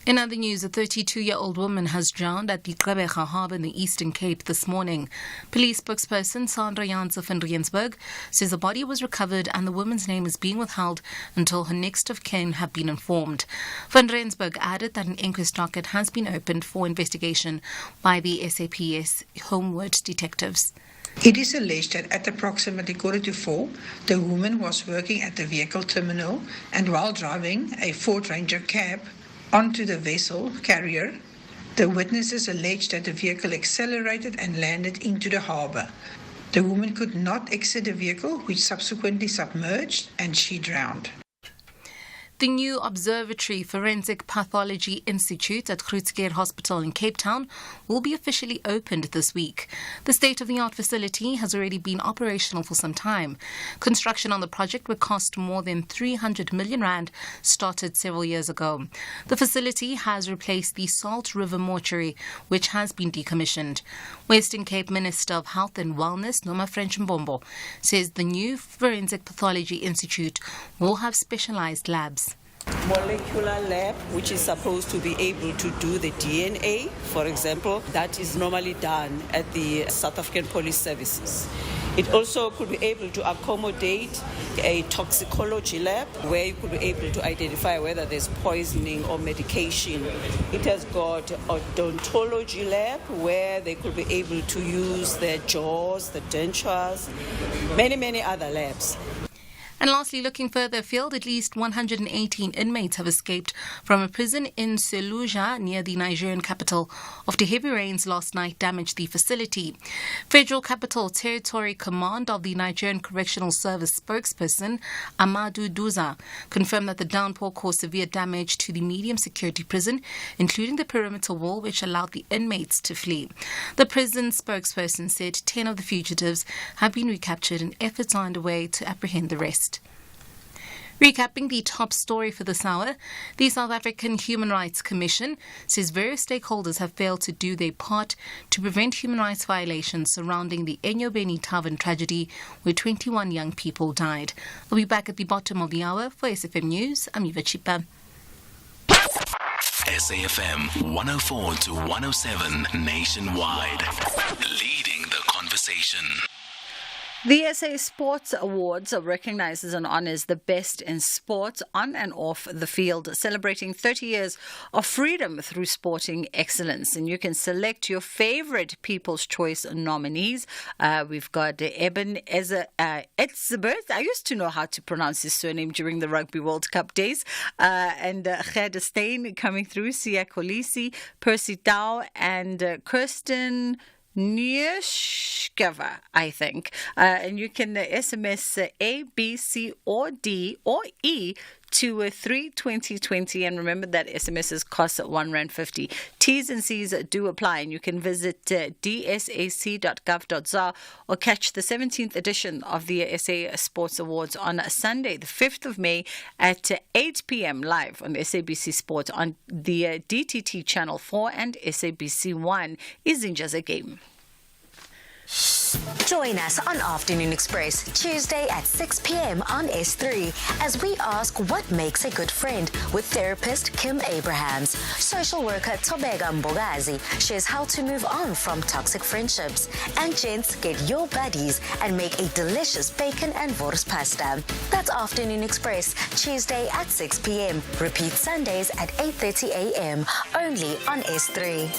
In other news, a 32-year-old woman has drowned at the Gqeberha Harbour in the Eastern Cape this morning. Police spokesperson Sandra Janse van Rensburg says the body was recovered and the woman's name is being withheld until her next of kin have been informed. Van Rensburg added that an inquest docket has been opened for investigation by the SAPS Homeward detectives. It is alleged that at approximately 4:45, the woman was working at the vehicle terminal and while driving a Ford Ranger cab onto the vessel carrier, the witnesses alleged that the vehicle accelerated and landed into the harbour. The woman could not exit the vehicle, which subsequently submerged, and she drowned. The new Observatory Forensic Pathology Institute at Grootskeer Hospital in Cape Town will be officially opened this week. The state-of-the-art facility has already been operational for some time. Construction on the project would cost more than 300 million rand, started several years ago. The facility has replaced the Salt River Mortuary, which has been decommissioned. Western Cape Minister of Health and Wellness, Noma French Mbombo, says the new Forensic Pathology Institute will have specialized labs. Molecular lab, which is supposed to be able to do the DNA, for example, that is normally done at the South African Police Services. It also could be able to accommodate a toxicology lab where you could be able to identify whether there's poisoning or medication. It has got an odontology lab where they could be able to use their jaws, the dentures, many other labs. And lastly, looking further afield, at least 118 inmates have escaped from a prison in Seluja near the Nigerian capital after heavy rains last night damaged the facility. Federal Capital Territory Command of the Nigerian Correctional Service spokesperson Amadou Duza confirmed that the downpour caused severe damage to the medium security prison, including the perimeter wall which allowed the inmates to flee. The prison spokesperson said 10 of the fugitives have been recaptured and efforts are underway to apprehend the rest. Recapping the top story for this hour, the South African Human Rights Commission says various stakeholders have failed to do their part to prevent human rights violations surrounding the Enyobeni Tavern tragedy where 21 young people died. We'll be back at the bottom of the hour. For SFM News, I'm Eva Chipa. SAFM 104 to 107 nationwide, leading the conversation. The SA Sports Awards recognizes and honors the best in sports on and off the field, celebrating 30 years of freedom through sporting excellence. And you can select your favorite People's Choice nominees. We've got Eben Etzebeth. I used to know how to pronounce his surname during the Rugby World Cup days. And Gerda Steyn coming through, Sia Kolisi, Percy Tau, and Kirsten Nyeshkeva, I think. And you can SMS A, B, C, or D, or E to 32020, and remember that SMSs cost R1.50. T's and C's do apply, and you can visit dsac.gov.za or catch the 17th edition of the SA Sports Awards on Sunday, the 5th of May at 8 p.m. live on SABC Sport on the DTT Channel 4 and SABC 1. Izinja's game. Join us on Afternoon Express, Tuesday at 6 p.m. on S3 as we ask what makes a good friend with therapist Kim Abrahams. Social worker Tobega Mbogazi shares how to move on from toxic friendships. And gents, get your buddies and make a delicious bacon and wors pasta. That's Afternoon Express, Tuesday at 6 p.m. Repeat Sundays at 8:30 a.m. only on S3.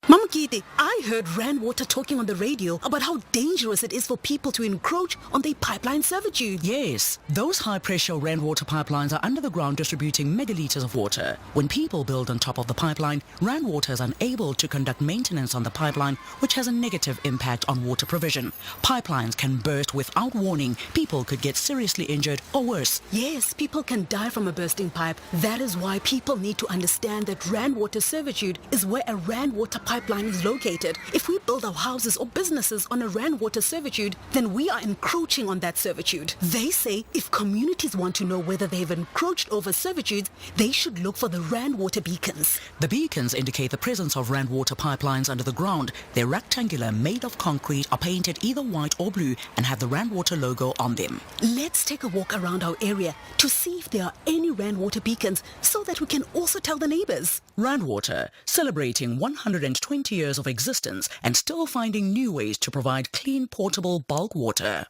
Mama Kitty, I heard Rand Water talking on the radio about how dangerous it is for people to encroach on their pipeline servitude. Yes, those high-pressure Rand Water pipelines are under the ground distributing megaliters of water. When people build on top of the pipeline, Rand Water is unable to conduct maintenance on the pipeline, which has a negative impact on water provision. Pipelines can burst without warning. People could get seriously injured or worse. Yes, people can die from a bursting pipe. That is why people need to understand that Rand Water servitude is where a Rand Water pipeline is located. If we build our houses or businesses on a Rand Water servitude, then we are encroaching on that servitude. They say if communities want to know whether they've encroached over servitudes, they should look for the Rand Water beacons. The beacons indicate the presence of Rand Water pipelines under the ground. They're rectangular, made of concrete, are painted either white or blue, and have the Rand Water logo on them. Let's take a walk around our area to see if there are any Rand Water beacons so that we can also tell the neighbors. Rand Water, celebrating 120 years of existence and still finding new ways to provide clean, portable bulk water.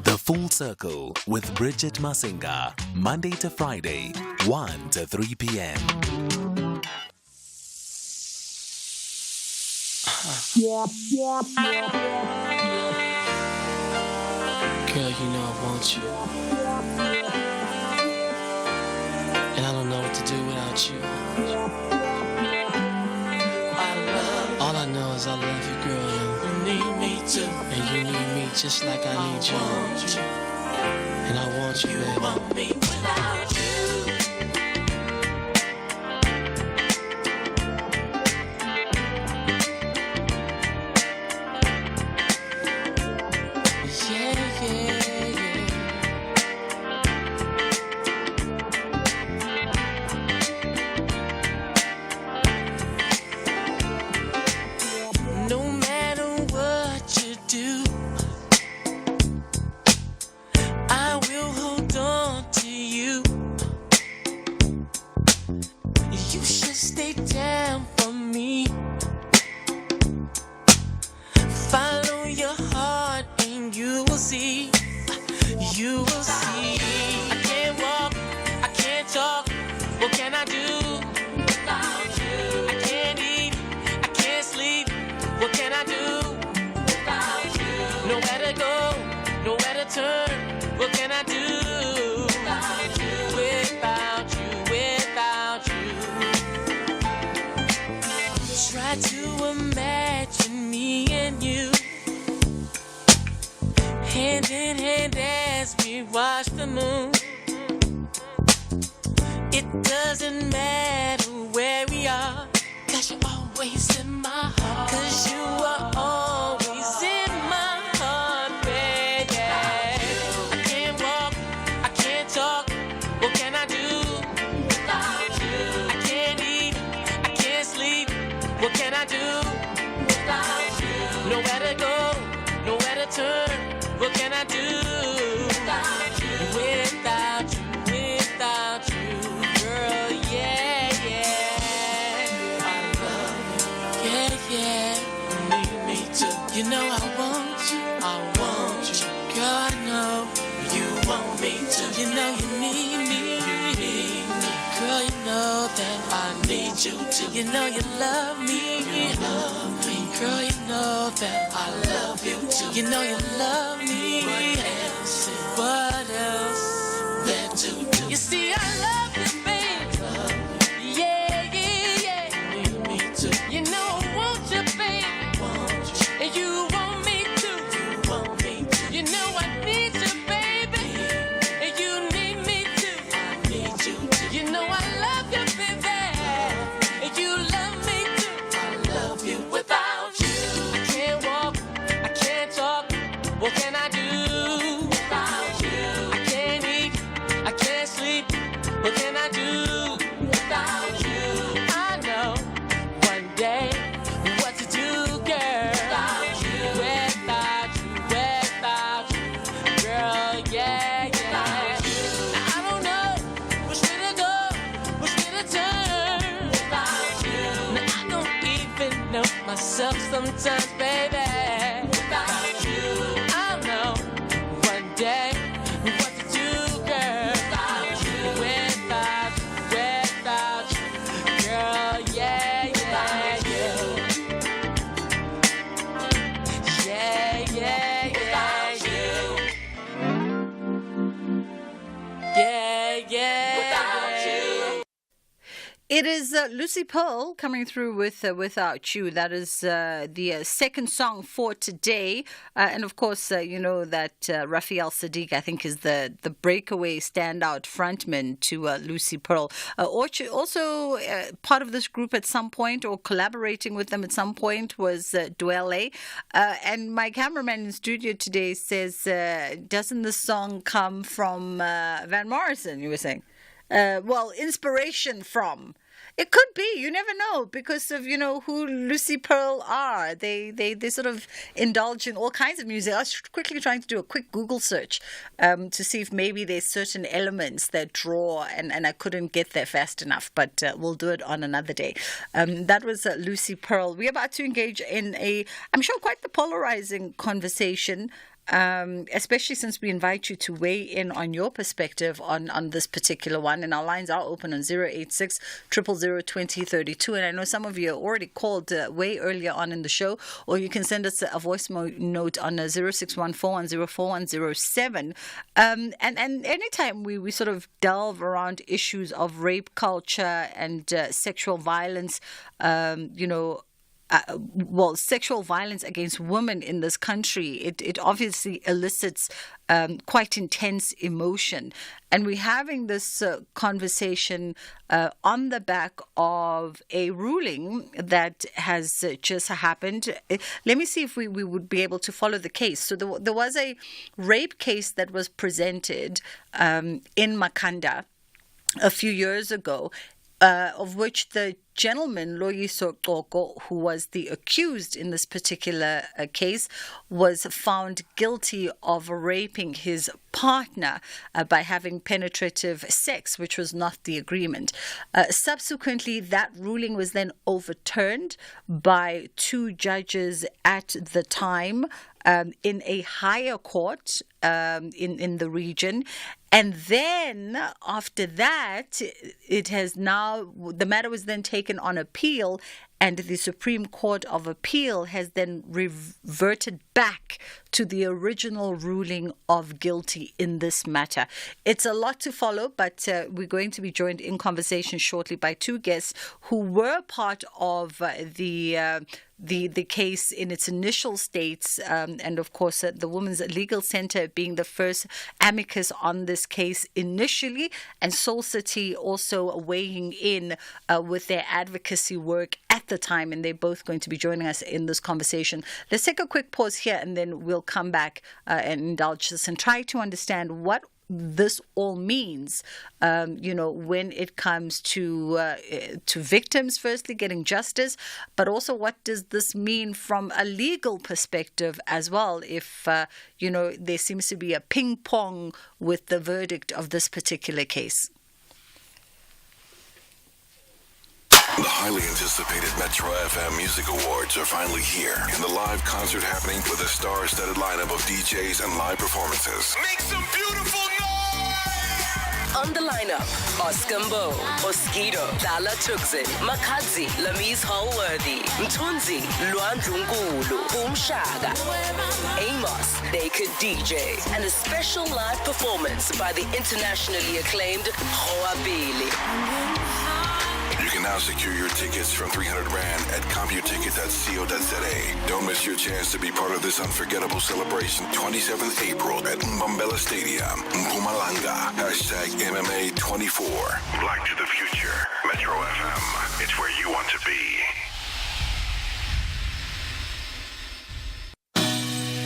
The Full Circle with Bridget Masinga, Monday to Friday, 1 to 3 p.m. Girl, you know I want you. And I don't know what to do without you. All I know is I love you, girl. You need me too. And you need me just like I need you. And I want you, baby. You want me without you. You know you need me. Girl, you know that I need you too. You know you love me. Girl, you know that I love you too. You know you love me. What else? There to do. You see, I love you, babe. Yeah, yeah, yeah. Need me too. You know I want you, babe. And you want me too. You know I need you, baby. And you need me too. I need you too. You know I love you, baby. And you love me too. I love you. Without you, I can't walk, I can't talk. What can I do? Without you, I can't eat, I can't sleep. What can I do? Without you, I know one day what to do, girl. Without you, girl, yeah, yeah. Without you, now I don't know which way to go, which way to turn. Without you, now I don't even know myself sometimes, baby. Without you, I'll know one day what to do, girl. Without you, girl, yeah, yeah, yeah. Yeah, yeah, yeah, yeah. Yeah, yeah. Without you. It is Lucy Pearl coming through with Without You. That is the second song for today. And of course, you know that Raphael Sadiq, I think, is the breakaway standout frontman to Lucy Pearl. Also part of this group at some point, or collaborating with them at some point, was Dwele. And my cameraman in studio today says, doesn't this song come from Van Morrison, you were saying? Well, inspiration from. It could be. You never know, because of, you know, who Lucy Pearl are. They sort of indulge in all kinds of music. I was quickly trying to do a quick Google search to see if maybe there's certain elements that draw, and I couldn't get there fast enough, but we'll do it on another day. That was Lucy Pearl. We're about to engage in I'm sure, quite the polarizing conversation, especially since we invite you to weigh in on your perspective on this particular one. And our lines are open on 086 000 2032. And I know some of you already called way earlier on in the show, or you can send us a voice note on 0614104107. And anytime we sort of delve around issues of rape culture and sexual violence, sexual violence against women in this country, it obviously elicits quite intense emotion. And we're having this conversation on the back of a ruling that has just happened. Let me see if we would be able to follow the case. So there was a rape case that was presented in Makanda a few years ago, of which the gentleman, Loyiso Xoko, who was the accused in this particular case, was found guilty of raping his partner by having penetrative sex, which was not the agreement. Subsequently, that ruling was then overturned by two judges at the time in a higher court in the region. And then after that, the matter was then taken on appeal, and the Supreme Court of Appeal has then reverted back to the original ruling of guilty in this matter. It's a lot to follow, but we're going to be joined in conversation shortly by two guests who were part of the case in its initial states, and of course the Women's Legal Center being the first amicus on this case initially, and Soul City also weighing in with their advocacy work at the time, and they're both going to be joining us in this conversation. Let's take a quick pause here, and then we'll come back and indulge this and try to understand what this all means, when it comes to victims, firstly, getting justice, but also what does this mean from a legal perspective as well, if, there seems to be a ping pong with the verdict of this particular case. The highly anticipated Metro FM Music Awards are finally here, and the live concert happening with a star-studded lineup of DJs and live performances. Make some beautiful noise! On the lineup, Oscar Mbo, Oskido, Dala Tuxin, Makadzi, Lamise Hallworthy, Mtunzi, Luan Drungulu, Boom Shaga, Amos, Naked DJ, and a special live performance by the internationally acclaimed Hoa Bili. You can now secure your tickets from 300 Rand at computickets.co.za. Don't miss your chance to be part of this unforgettable celebration. 27th April at Mbombela Stadium, Mpumalanga. #MMA24. Black to the future. Metro FM. It's where you want to be.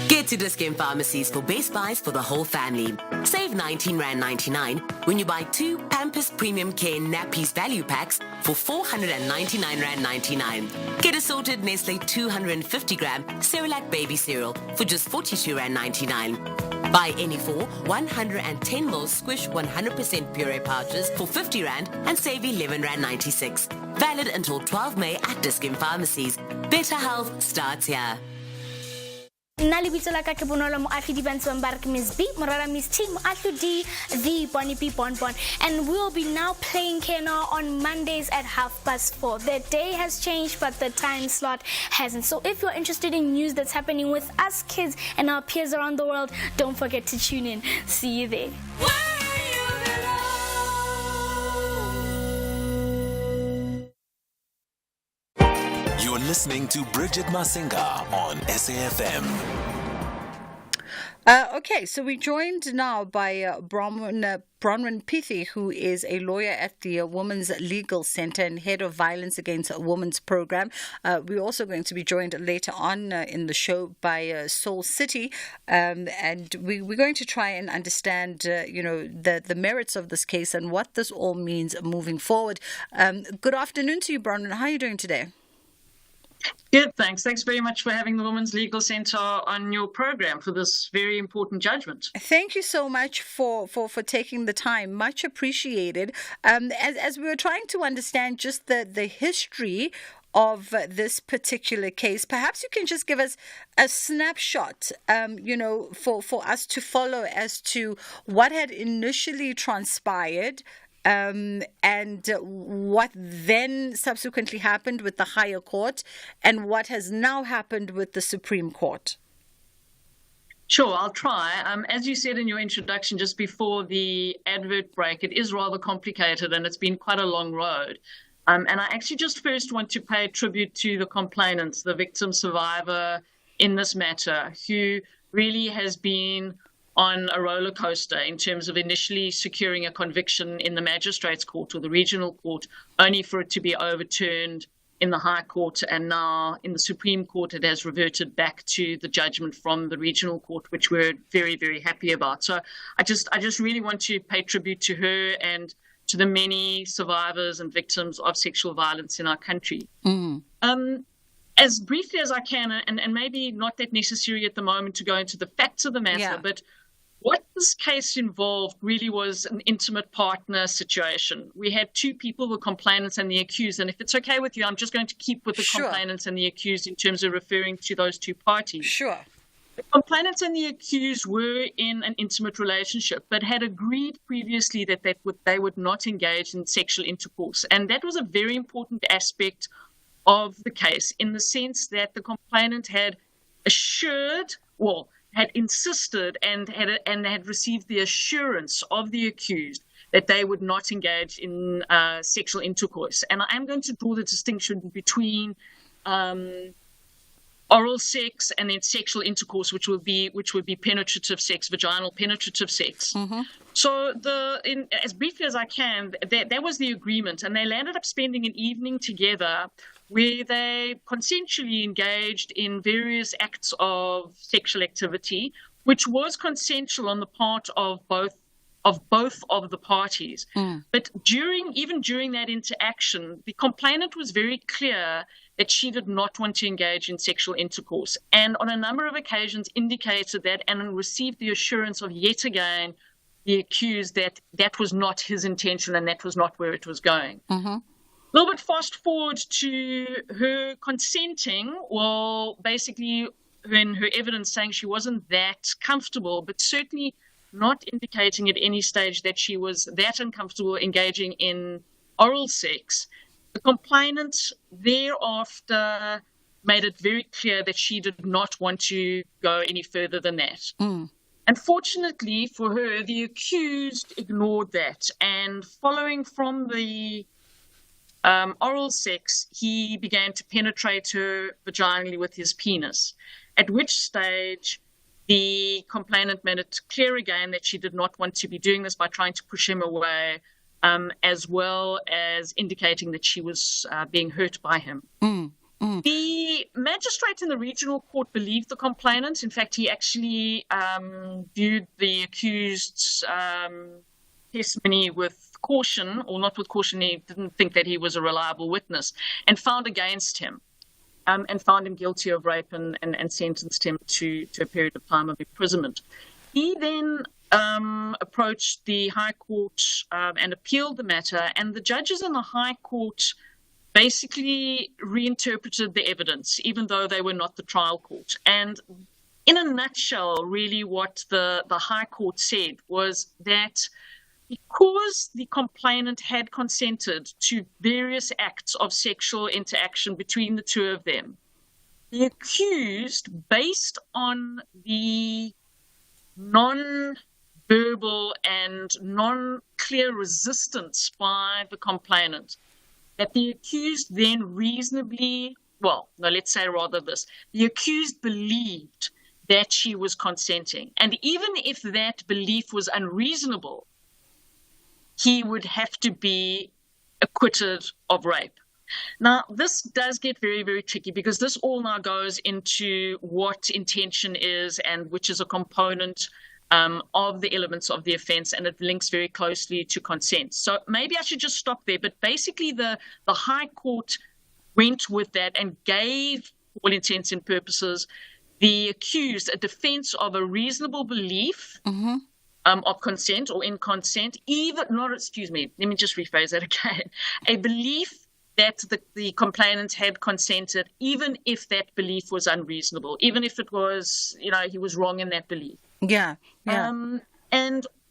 Get to Dis-Chem pharmacies for best buys for the whole family. Save R19.99 when you buy 2 Pampers Premium Care Nappies value packs for R499.99. Get assorted Nestle 250-gram Cerelac baby cereal for just R42.99. Buy any 4 110ml Squish 100% puree pouches for R50 and save R11.96. Valid until 12 May at Dis-Chem pharmacies. Better health starts here. Nali bitsola ka ke bonolo mo aghi di bantse mbarke Miss B morara Miss T mo ahludi the Bonnie P Bonbon, and we'll be now playing Kena on Mondays at 4:30. The day has changed but the time slot hasn't. So if you're interested in news that's happening with us kids and our peers around the world, don't forget to tune in. See you there. You're listening to Bridget Masinga on SAFM. Okay, so we're joined now by Bronwyn Pithi, who is a lawyer at the Women's Legal Center and head of Violence Against Women's program. We're also going to be joined later on in the show by Soul City, and we're going to try and understand, the merits of this case and what this all means moving forward. Good afternoon to you, Bronwyn. How are you doing today? Good, thanks. Thanks very much for having the Women's Legal Center on your program for this very important judgment. Thank you so much for taking the time. Much appreciated. As we were trying to understand just the history of this particular case, perhaps you can just give us a snapshot, for us to follow as to what had initially transpired, and what then subsequently happened with the higher court and what has now happened with the Supreme Court. Sure, I'll try. As you said in your introduction just before the advert break, it is rather complicated and it's been quite a long road. And I actually just first want to pay tribute to the complainants, the victim survivor in this matter, who really has been on a roller coaster in terms of initially securing a conviction in the magistrates court or the regional court, only for it to be overturned in the High Court, and now in the Supreme Court it has reverted back to the judgment from the regional court, which we're very, very happy about. So I just really want to pay tribute to her and to the many survivors and victims of sexual violence in our country. As briefly as I can, and maybe not that necessary at the moment to go into the facts of the matter, but what this case involved really was an intimate partner situation. We had 2 people, the complainants and the accused. And if it's okay with you, I'm just going to keep with the complainants and the accused in terms of referring to those 2 parties. Sure. The complainants and the accused were in an intimate relationship, but had agreed previously that they would not engage in sexual intercourse. And that was a very important aspect of the case, in the sense that the complainant had had insisted and had received the assurance of the accused that they would not engage in sexual intercourse. And I'm going to draw the distinction between oral sex and then sexual intercourse, which would be penetrative sex, vaginal penetrative sex. Mm-hmm. So as briefly as I can, that was the agreement, and they landed up spending an evening together where they consensually engaged in various acts of sexual activity, which was consensual on the part of both of the parties. But even during that interaction, the complainant was very clear that she did not want to engage in sexual intercourse, and on a number of occasions indicated that, and received the assurance of, yet again, the accused, that that was not his intention and that was not where it was going. Mm-hmm. A little bit fast forward to her consenting, basically in her evidence saying she wasn't that comfortable, but certainly not indicating at any stage that she was that uncomfortable engaging in oral sex, the complainant thereafter made it very clear that she did not want to go any further than that. Unfortunately for her, the accused ignored that, and following from the oral sex, he began to penetrate her vaginally with his penis, at which stage the complainant made it clear again that she did not want to be doing this by trying to push him away, as well as indicating that she was being hurt by him. The magistrate in the regional court believed the complainant. In fact, he actually viewed the accused's testimony with caution, or not with caution. He didn't think that he was a reliable witness, and found against him, and found him guilty of rape and sentenced him to a period of time of imprisonment. He then approached the High Court and appealed the matter, and the judges in the High Court basically reinterpreted the evidence, even though they were not the trial court. And in a nutshell, really what the High Court said was that because the complainant had consented to various acts of sexual interaction between the two of them, the accused, based on the non-verbal and non-clear resistance by the complainant, that the accused then the accused believed that she was consenting. And even if that belief was unreasonable, he would have to be acquitted of rape. Now, this does get very, very tricky, because this all now goes into what intention is, and which is a component of the elements of the offence, and it links very closely to consent. So maybe I should just stop there. But basically, the High Court went with that and gave, for all intents and purposes, the accused a defence of a reasonable belief of consent or in consent, let me just rephrase that again. A belief that the complainant had consented, even if that belief was unreasonable, even if it was, he was wrong in that belief. Yeah. And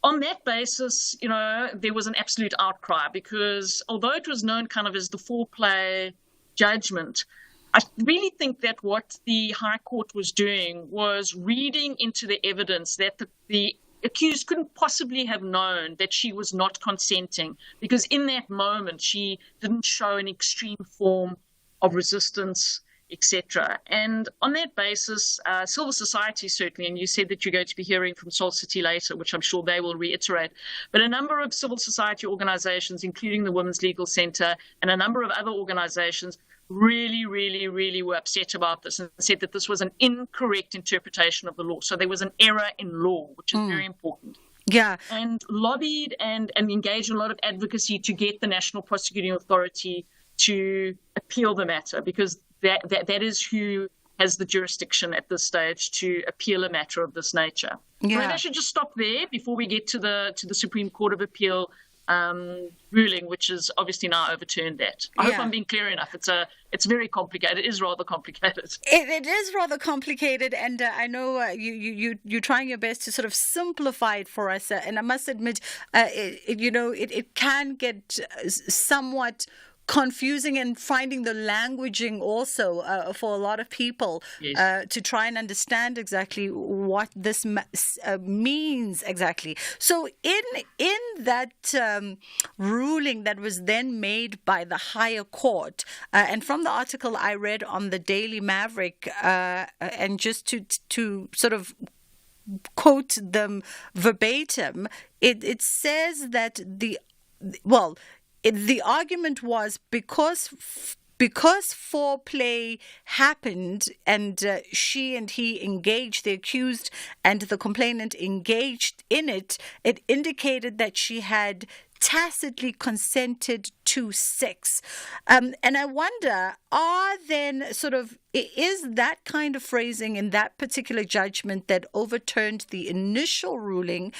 on that basis, there was an absolute outcry, because although it was known kind of as the foreplay judgment, I really think that what the High Court was doing was reading into the evidence that the accused couldn't possibly have known that she was not consenting, because in that moment she didn't show an extreme form of resistance, etc. And on that basis, civil society certainly, and you said that you're going to be hearing from Soul City later, which I'm sure they will reiterate, but a number of civil society organizations, including the Women's Legal Center and a number of other organizations, really, really, really were upset about this and said that this was an incorrect interpretation of the law. So there was an error in law, which is very important. Yeah. And lobbied and engaged in a lot of advocacy to get the National Prosecuting Authority to appeal the matter, because that is who has the jurisdiction at this stage to appeal a matter of this nature. Yeah. Maybe I should just stop there before we get to the Supreme Court of Appeal ruling, which is obviously now overturned that. I hope I'm being clear enough. It's very complicated. It is rather complicated. It is rather complicated, and I know you're trying your best to sort of simplify it for us. And I must admit, it can get somewhat confusing, and finding the languaging also for a lot of people to try and understand exactly what this means exactly. So in that ruling that was then made by the higher court, and from the article I read on the Daily Maverick, and just to sort of quote them verbatim, it says that the argument was because foreplay happened and she and he engaged, the accused and the complainant engaged in it, it indicated that she had tacitly consented to sex. And I wonder, is that kind of phrasing in that particular judgment that overturned the initial ruling,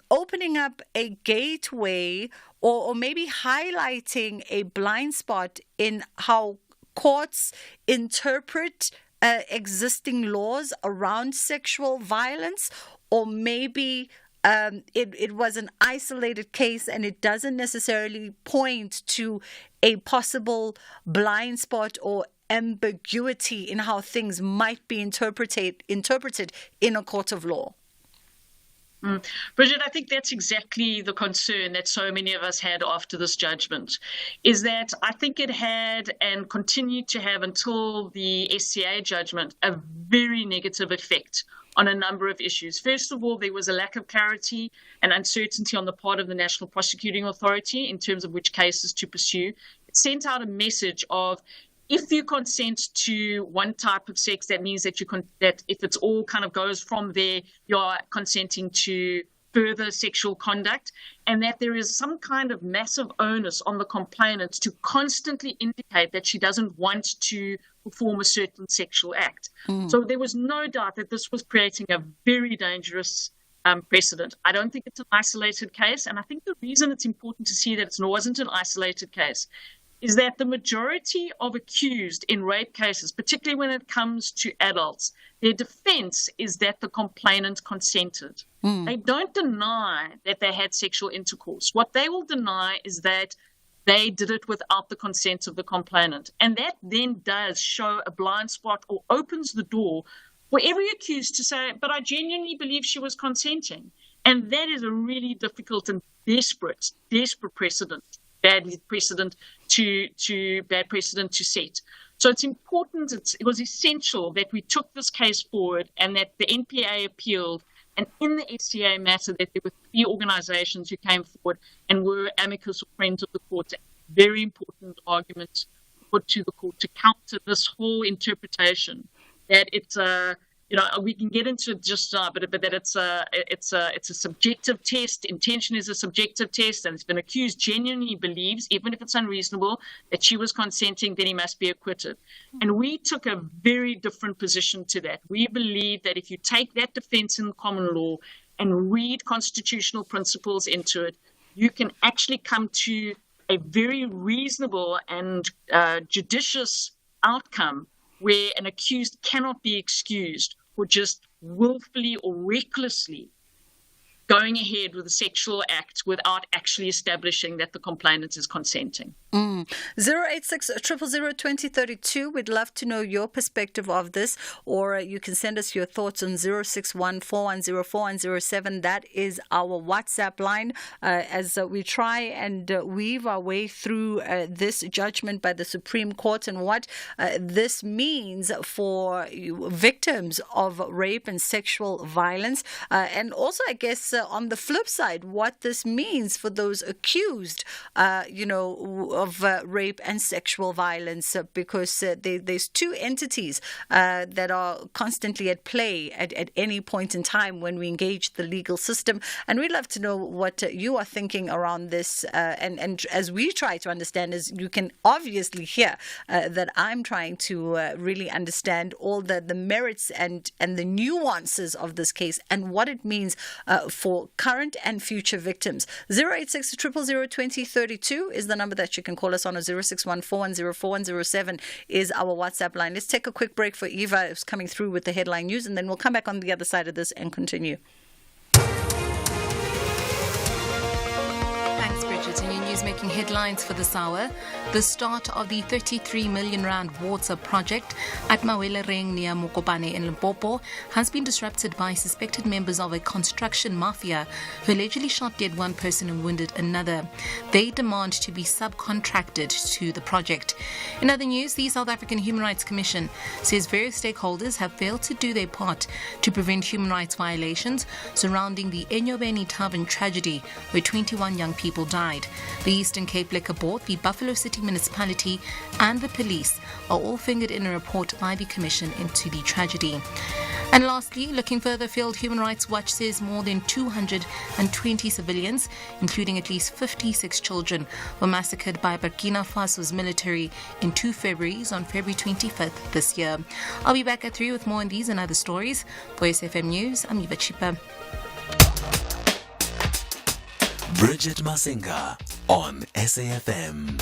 opening up a gateway or maybe highlighting a blind spot in how courts interpret existing laws around sexual violence, or maybe it was an isolated case, and it doesn't necessarily point to a possible blind spot or ambiguity in how things might be interpreted in a court of law. Bridget, I think that's exactly the concern that so many of us had after this judgment, is that I think it had and continued to have until the SCA judgment a very negative effect on a number of issues. First of all, there was a lack of clarity and uncertainty on the part of the National Prosecuting Authority in terms of which cases to pursue. It sent out a message of, if you consent to one type of sex, that means that that if it's all kind of goes from there, you're consenting to further sexual conduct, and that there is some kind of massive onus on the complainant to constantly indicate that she doesn't want to perform a certain sexual act. So there was no doubt that this was creating a very dangerous precedent. I don't think it's an isolated case, and I think the reason it's important to see that it wasn't an isolated case is that the majority of accused in rape cases, particularly when it comes to adults, their defense is that the complainant consented. They don't deny that they had sexual intercourse. What they will deny is that they did it without the consent of the complainant. And that then does show a blind spot or opens the door for every accused to say, but I genuinely believe she was consenting. And that is a really difficult and desperate precedent. Bad precedent to set. So it's important, it was essential that we took this case forward and that the NPA appealed, and in the SCA matter that there were 3 organizations who came forward and were amicus or friends of the court. Very important arguments put to the court to counter this whole interpretation that it's we can get into it just now, but that it's a subjective test. Intention is a subjective test, and it's been accused genuinely believes, even if it's unreasonable, that she was consenting, then he must be acquitted. And we took a very different position to that. We believe that if you take that defense in common law and read constitutional principles into it, you can actually come to a very reasonable and judicious outcome where an accused cannot be excused for just willfully or recklessly going ahead with a sexual act without actually establishing that the complainant is consenting. 086 000 2032. We'd love to know your perspective of this, or you can send us your thoughts on 061 410 4107. That is our WhatsApp line as we try and weave our way through this judgment by the Supreme Court and what this means for victims of rape and sexual violence. And also, I guess, on the flip side, what this means for those accused, of rape and sexual violence, because there's 2 entities that are constantly at play at any point in time when we engage the legal system. And we'd love to know what you are thinking around this. And as we try to understand, as you can obviously hear, that I'm trying to really understand all the merits and the nuances of this case and what it means for current and future victims. 086 000 2032 is the number that you can call us on, or 061 410 4107 is our WhatsApp line. Let's take a quick break for Eva, who's coming through with the headline news, and then we'll come back on the other side of this and continue. Thanks, Bridget. And your news making headlines for this hour. The start of the 33 million rand water project at Mawelereng near Mokopane in Limpopo has been disrupted by suspected members of a construction mafia who allegedly shot dead one person and wounded another. They demand to be subcontracted to the project. In other news, the South African Human Rights Commission says various stakeholders have failed to do their part to prevent human rights violations surrounding the Enyobeni Tavern tragedy, where 21 young people died. The Eastern Cape Liquor Board, the Buffalo City Municipality and the police are all fingered in a report by the Commission into the tragedy. And lastly, looking further afield, Human Rights Watch says more than 220 civilians, including at least 56 children, were massacred by Burkina Faso's military in 2 Februaries on February 25th this year. I'll be back at 3 with more on these and other stories. For SFM News, I'm Eva Chipa. Bridget Masinga on SAFM.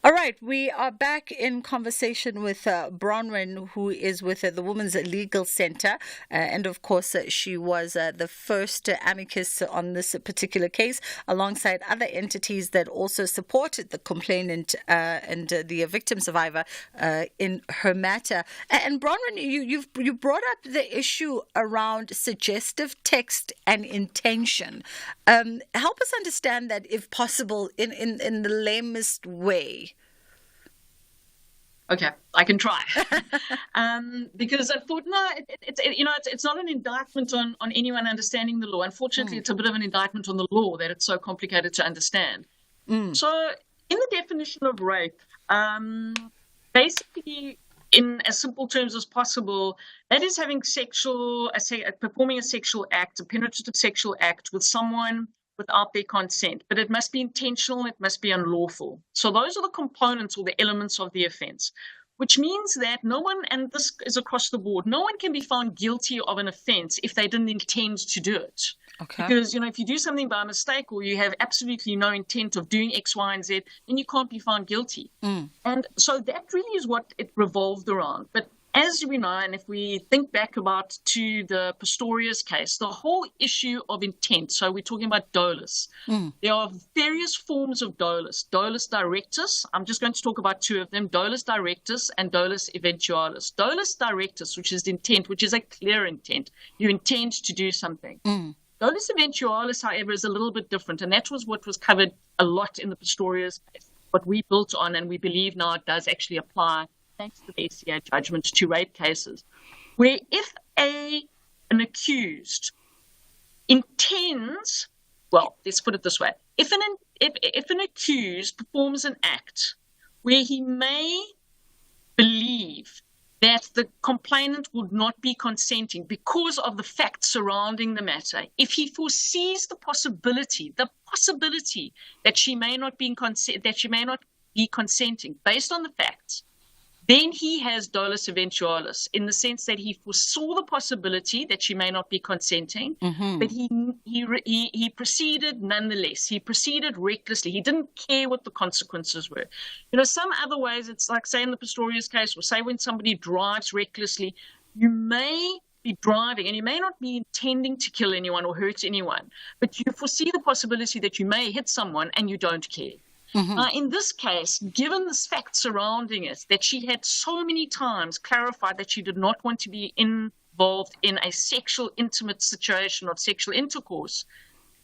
All right, we are back in conversation with Bronwyn, who is with the Women's Legal Center. And of course, she was the first amicus on this particular case, alongside other entities that also supported the complainant and the victim survivor in her matter. And Bronwyn, you brought up the issue around suggestive text and intention. Help us understand that, if possible, in the lamest way. Okay, I can try. Because I thought, no, it's not an indictment on anyone understanding the law. Unfortunately, it's a bit of an indictment on the law that it's so complicated to understand. So in the definition of rape, basically, in as simple terms as possible, that is having performing a sexual act, a penetrative sexual act with someone without their consent. But it must be intentional, it must be unlawful. So those are the components or the elements of the offense, which means that no one, and this is across the board, no one can be found guilty of an offense if they didn't intend to do it. Okay. Because, if you do something by mistake or you have absolutely no intent of doing X, Y, and Z, then you can't be found guilty. And so that really is what it revolved around. But as we know, and if we think back to the Pistorius case, the whole issue of intent, so we're talking about dolus. There are various forms of dolus. Dolus directus, I'm just going to talk about two of them, dolus directus and dolus eventualis. Dolus directus, which is intent, which is a clear intent. You intend to do something. Dolus eventualis, however, is a little bit different, and that was what was covered a lot in the Pistorius case, what we built on, and we believe now it does actually apply, thanks to the ACA judgment, to rape cases, where if an accused intends, well, let's put it this way, if an accused performs an act where he may believe that the complainant would not be consenting because of the facts surrounding the matter, if he foresees the possibility that she may not be consenting based on the facts, then he has dolus eventualis, in the sense that he foresaw the possibility that she may not be consenting, but he proceeded nonetheless. He proceeded recklessly. He didn't care what the consequences were. Some other ways, it's like, say in the Pistorius case, or say when somebody drives recklessly, you may be driving and you may not be intending to kill anyone or hurt anyone, but you foresee the possibility that you may hit someone and you don't care. In this case, given the facts surrounding it, that she had so many times clarified that she did not want to be involved in a sexual, intimate situation of sexual intercourse,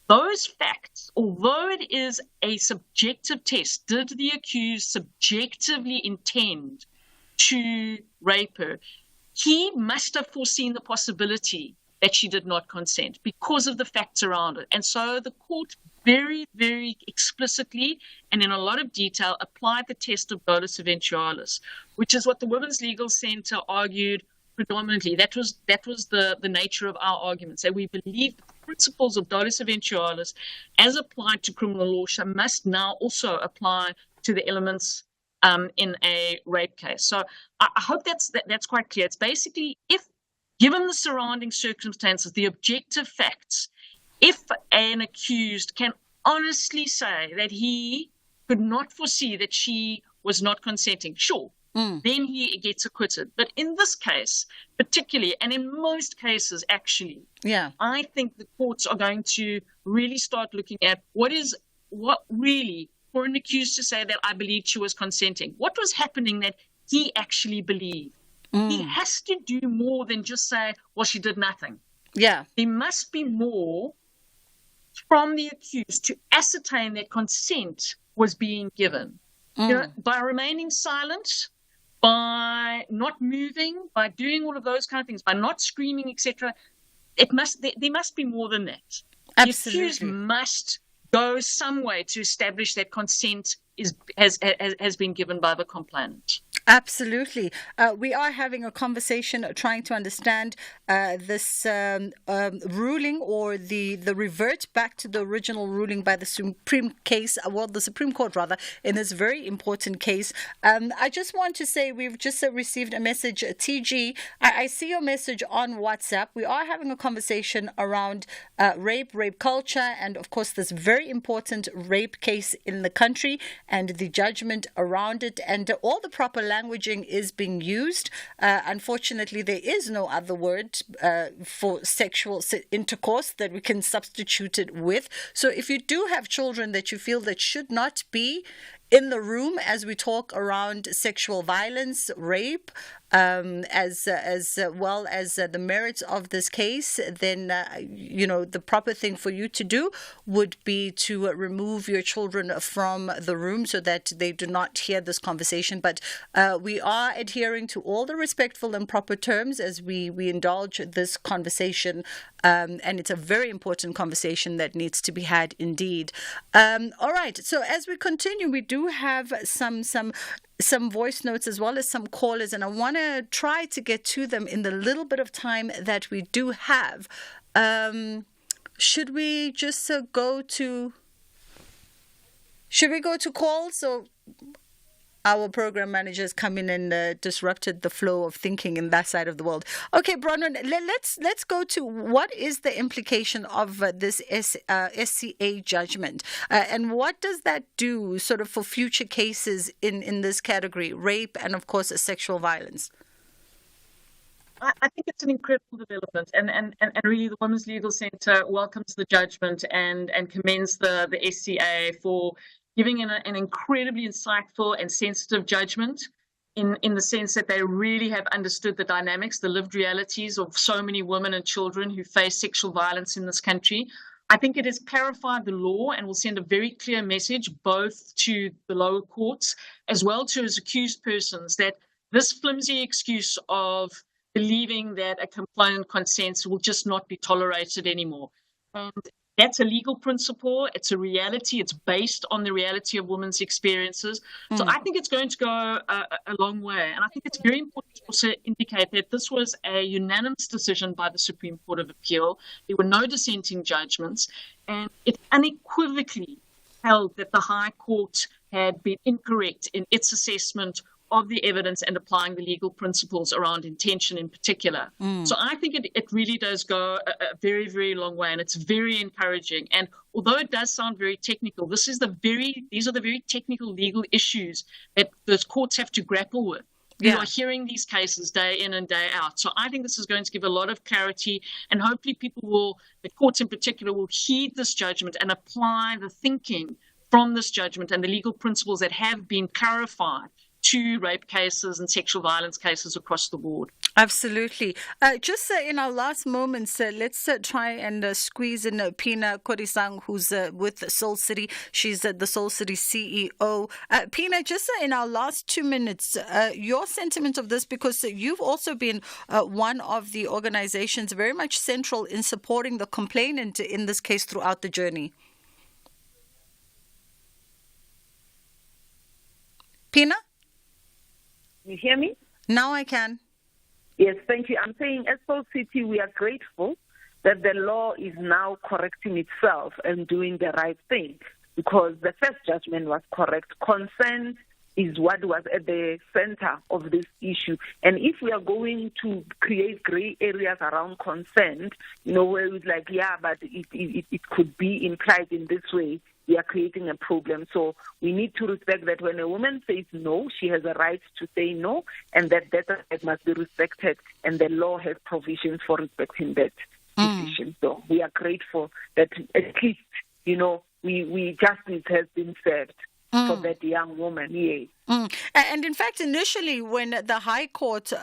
those facts, although it is a subjective test, did the accused subjectively intend to rape her, he must have foreseen the possibility that she did not consent because of the facts around it. And so the court very, very explicitly and in a lot of detail applied the test of dolus eventualis, which is what the Women's Legal Center argued predominantly. That was the nature of our arguments, that we believe the principles of dolus eventualis, as applied to criminal law, must now also apply to the elements in a rape case. So I hope that's quite clear. It's basically, if given the surrounding circumstances, the objective facts, if an accused can honestly say that he could not foresee that she was not consenting, sure, then he gets acquitted. But in this case, particularly, and in most cases actually, I think the courts are going to really start looking at what really, for an accused to say that I believed she was consenting, what was happening that he actually believed. He has to do more than just say, well, she did nothing. There must be more from the accused to ascertain that consent was being given. By remaining silent, by not moving, by doing all of those kind of things, by not screaming, etc. There must be more than that. Absolutely. The accused must go some way to establish that consent has been given by the complainant. Absolutely. We are having a conversation trying to understand this ruling, or the revert back to the original ruling by the the Supreme Court rather, in this very important case. I just want to say we've just received a message, TG. I see your message on WhatsApp. We are having a conversation around rape culture, and of course this very important rape case in the country and the judgment around it, and all the proper languaging is being used. Unfortunately, there is no other word for sexual intercourse that we can substitute it with. So if you do have children that you feel that should not be in the room as we talk around sexual violence, rape, as well as the merits of this case, then the proper thing for you to do would be to remove your children from the room so that they do not hear this conversation. But we are adhering to all the respectful and proper terms as we indulge this conversation, and it's a very important conversation that needs to be had indeed. All right, so as we continue, we do have some voice notes as well as some callers, and I want to try to get to them in the little bit of time that we do have. Should we just go to calls? So our program managers come in and disrupted the flow of thinking in that side of the world. Okay, Bronwyn, let's go to what is the implication of this SCA judgment, and what does that do sort of for future cases in this category, rape and of course sexual violence? I think it's an incredible development, and really the Women's Legal Centre welcomes the judgment and commends the SCA for giving an incredibly insightful and sensitive judgment in the sense that they really have understood the dynamics, the lived realities of so many women and children who face sexual violence in this country. I think it has clarified the law and will send a very clear message both to the lower courts as well to as accused persons that this flimsy excuse of believing that a complainant consents will just not be tolerated anymore. And that's a legal principle. It's a reality. It's based on the reality of women's experiences. So I think it's going to go a long way. And I think it's very important to also indicate that this was a unanimous decision by the Supreme Court of Appeal. There were no dissenting judgments. And it unequivocally held that the High Court had been incorrect in its assessment of the evidence and applying the legal principles around intention in particular. So I think it really does go a very, very long way, and it's very encouraging. And although it does sound very technical, these are the very technical legal issues that the courts have to grapple with. We are hearing these cases day in and day out. So I think this is going to give a lot of clarity, and hopefully the courts in particular, will heed this judgment and apply the thinking from this judgment and the legal principles that have been clarified to rape cases and sexual violence cases across the board. Absolutely. Just in our last moments, let's try and squeeze in Pina Korisang, who's with Soul City. She's the Soul City CEO. Pina, just in our last 2 minutes, your sentiment of this, because you've also been one of the organizations very much central in supporting the complainant in this case throughout the journey. Pina? You hear me? Now I can. Yes, thank you. I'm saying as Soul City, we are grateful that the law is now correcting itself and doing the right thing, because the first judgment was correct. Consent is what was at the center of this issue. And if we are going to create gray areas around consent, where it's like, but it could be implied in this way, we are creating a problem. So we need to respect that when a woman says no, she has a right to say no, and that right must be respected, and the law has provisions for respecting that decision. So we are grateful that at least, we justice has been served for that young woman. Yes. And in fact, initially, when the High Court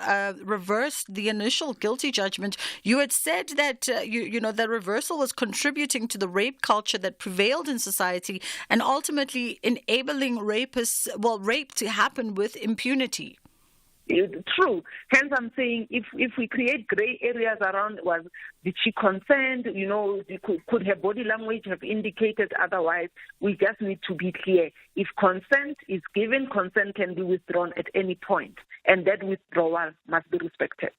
reversed the initial guilty judgment, you had said that the reversal was contributing to the rape culture that prevailed in society and ultimately enabling rape to happen with impunity. true. Hence, I'm saying if we create gray areas around, did she consent? Could her body language have indicated otherwise? We just need to be clear. If consent is given, consent can be withdrawn at any point, and that withdrawal must be respected.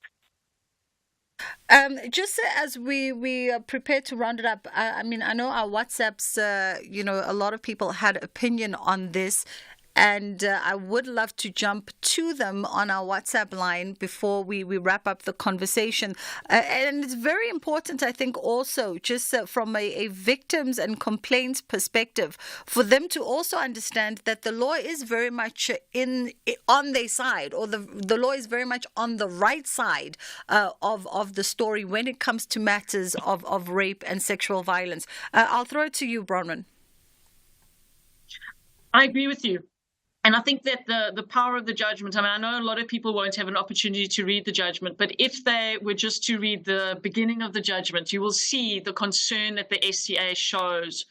Just as we prepare to round it up, I know our WhatsApps, a lot of people had opinion on this. And I would love to jump to them on our WhatsApp line before we wrap up the conversation. And it's very important, I think, also just from a victims and complaints perspective, for them to also understand that the law is very much on their side, or the law is very much on the right side of the story when it comes to matters of rape and sexual violence. I'll throw it to you, Bronwyn. I agree with you. And I think that the power of the judgment, I know a lot of people won't have an opportunity to read the judgment, but if they were just to read the beginning of the judgment, you will see the concern that the SCA shows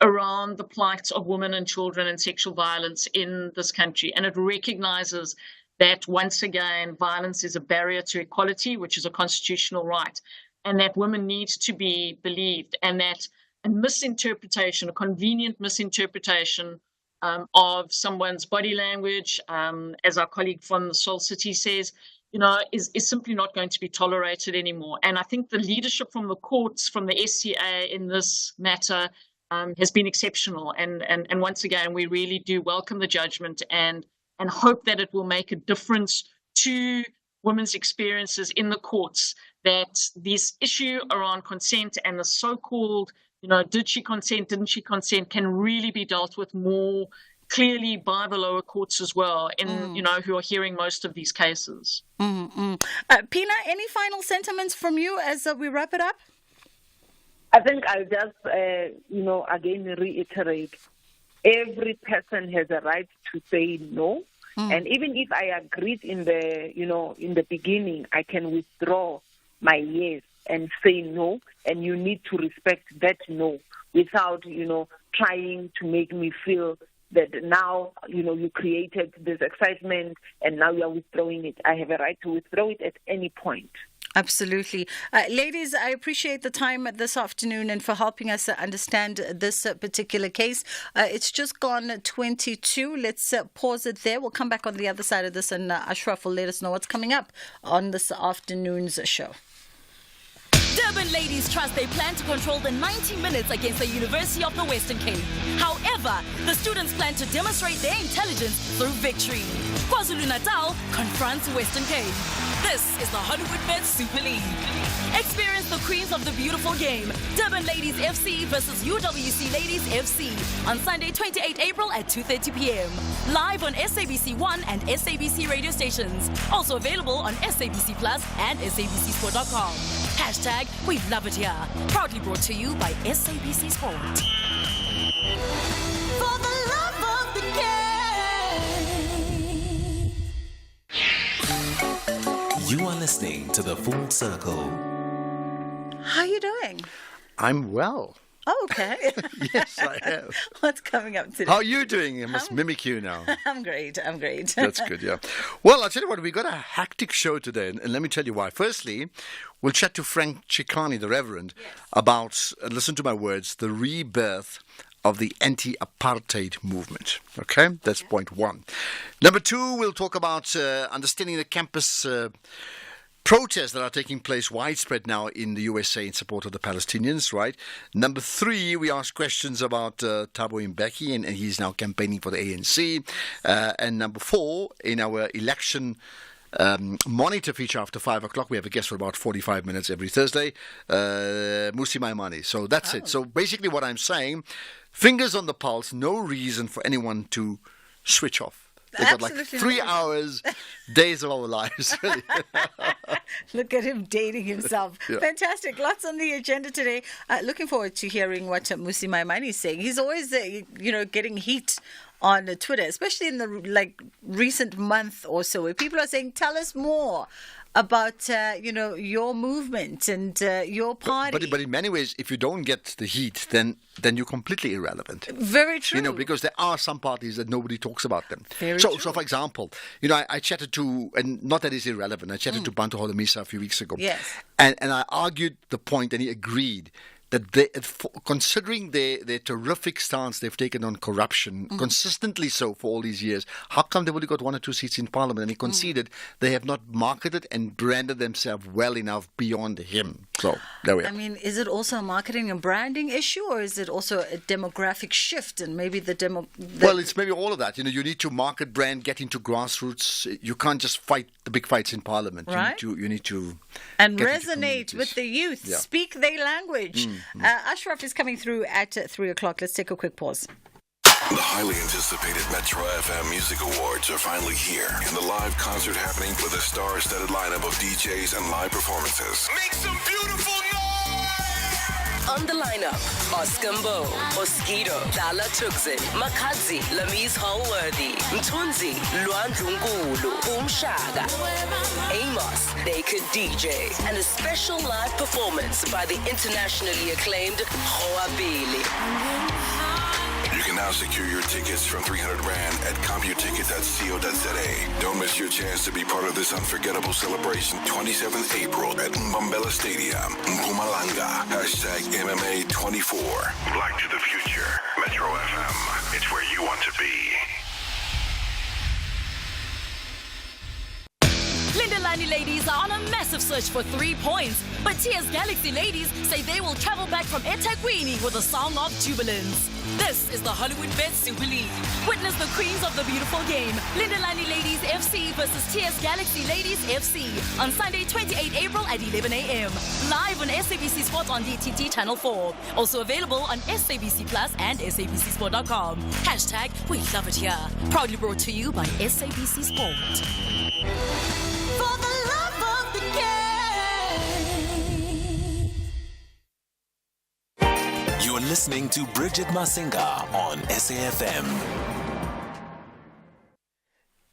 around the plight of women and children and sexual violence in this country. And it recognizes that, once again, violence is a barrier to equality, which is a constitutional right, and that women need to be believed, and that a misinterpretation, a convenient misinterpretation of someone's body language, as our colleague from the Soul City says, is simply not going to be tolerated anymore. And I think the leadership from the courts, from the SCA in this matter, has been exceptional. And once again, we really do welcome the judgment and hope that it will make a difference to women's experiences in the courts, that this issue around consent and the so-called did she consent, didn't she consent, can really be dealt with more clearly by the lower courts as well, who are hearing most of these cases. Pina, any final sentiments from you as we wrap it up? I think I'll just, again reiterate, every person has a right to say no. And even if I agreed in the beginning, I can withdraw my yes and say no, and you need to respect that no without, trying to make me feel that now, you created this excitement and now you're withdrawing it. I have a right to withdraw it at any point. Absolutely. Ladies, I appreciate the time this afternoon and for helping us understand this particular case. It's just gone 22. Let's pause it there. We'll come back on the other side of this, and Ashraf will let us know what's coming up on this afternoon's show. Durban ladies trust they plan to control the 90 minutes against the University of the Western Cape. However, the students plan to demonstrate their intelligence through victory. KwaZulu-Natal confronts Western Cape. This is the Hollywoodbet Super League. Experience the queens of the beautiful game, Durban Ladies FC versus UWC Ladies FC, on Sunday, 28 April at 2:30 p.m. Live on SABC1 and SABC radio stations. Also available on SABC Plus and SABCSport.com. Hashtag we love it here. Proudly brought to you by SABC Sport. For the love of the game. You are listening to The Full Circle. How are you doing? I'm well. Oh, okay. Yes, I am. What's coming up today? How are you doing? I must mimic you now. I'm great. That's good, yeah. Well, I'll tell you what, we got a hectic show today, and let me tell you why. Firstly, we'll chat to Frank Chikani, the Reverend, about, listen to my words, the rebirth of the anti-apartheid movement. Okay? That's point one. Number two, we'll talk about understanding the campus protests that are taking place widespread now in the USA in support of the Palestinians, right? Number three, we ask questions about Thabo Mbeki, and he's now campaigning for the ANC. And number four, in our election monitor feature after 5 o'clock, we have a guest for about 45 minutes every Thursday, Musi Maimane. So that's it. So basically what I'm saying, fingers on the pulse, no reason for anyone to switch off. They've got like 3 hours, days of our lives. Look at him dating himself. Yeah. Fantastic. Lots on the agenda today. Looking forward to hearing what Musi Maimane is saying. He's always, getting heat on Twitter, especially in the recent month or so, where people are saying, tell us more. about your movement and your party. But in many ways, if you don't get the heat, then you're completely irrelevant. Very true. Because there are some parties that nobody talks about them. Very so, true. So, for example, I chatted to, and not that it's irrelevant, I chatted to Bantu Holomisa a few weeks ago. Yes. And I argued the point, and he agreed that considering their terrific stance they've taken on corruption, consistently so for all these years, how come they've only got 1 or 2 seats in Parliament? And he conceded they have not marketed and branded themselves well enough beyond him. So, there we are. I mean, is it also a marketing and branding issue, or is it also a demographic shift and maybe Well, it's maybe all of that. You need to market, brand, get into grassroots. You can't just fight the big fights in Parliament. Right. You need to and resonate with the youth. Yeah. Speak their language. Ashraf is coming through at 3 o'clock. Let's take a quick pause. The highly anticipated Metro FM Music Awards are finally here, and the live concert happening with a star-studded lineup of DJs and live performances. Make some beautiful noise! On the lineup, Oscar Mbo, Oskido, Dala Tuxin, Makadzi, Lamise Hallworthy, Mtunzi, Luan Dungulu, Umshaga, Amos, They Could DJ, and a special live performance by the internationally acclaimed Hoabili. You can now secure your tickets from 300 Rand at computicket.co.za. Don't miss your chance to be part of this unforgettable celebration 27th April at Mbambela Stadium, Mpumalanga. #MMA24. Black to the future. Metro FM. It's where you want to be. Lindelani ladies are on a massive search for 3 points, but TS Galaxy ladies say they will travel back from eThekwini with a song of jubilance. This is the Hollywood Bet Super League. Witness the queens of the beautiful game, Lindelani Ladies FC versus TS Galaxy Ladies FC, on Sunday 28 April at 11 a.m. Live on SABC Sport on DTT Channel 4. Also available on SABC Plus and SABCSport.com. # We Love It Here. Proudly brought to you by SABC Sport. For the love of the game. You're listening to Bridget Masinga on SAFM.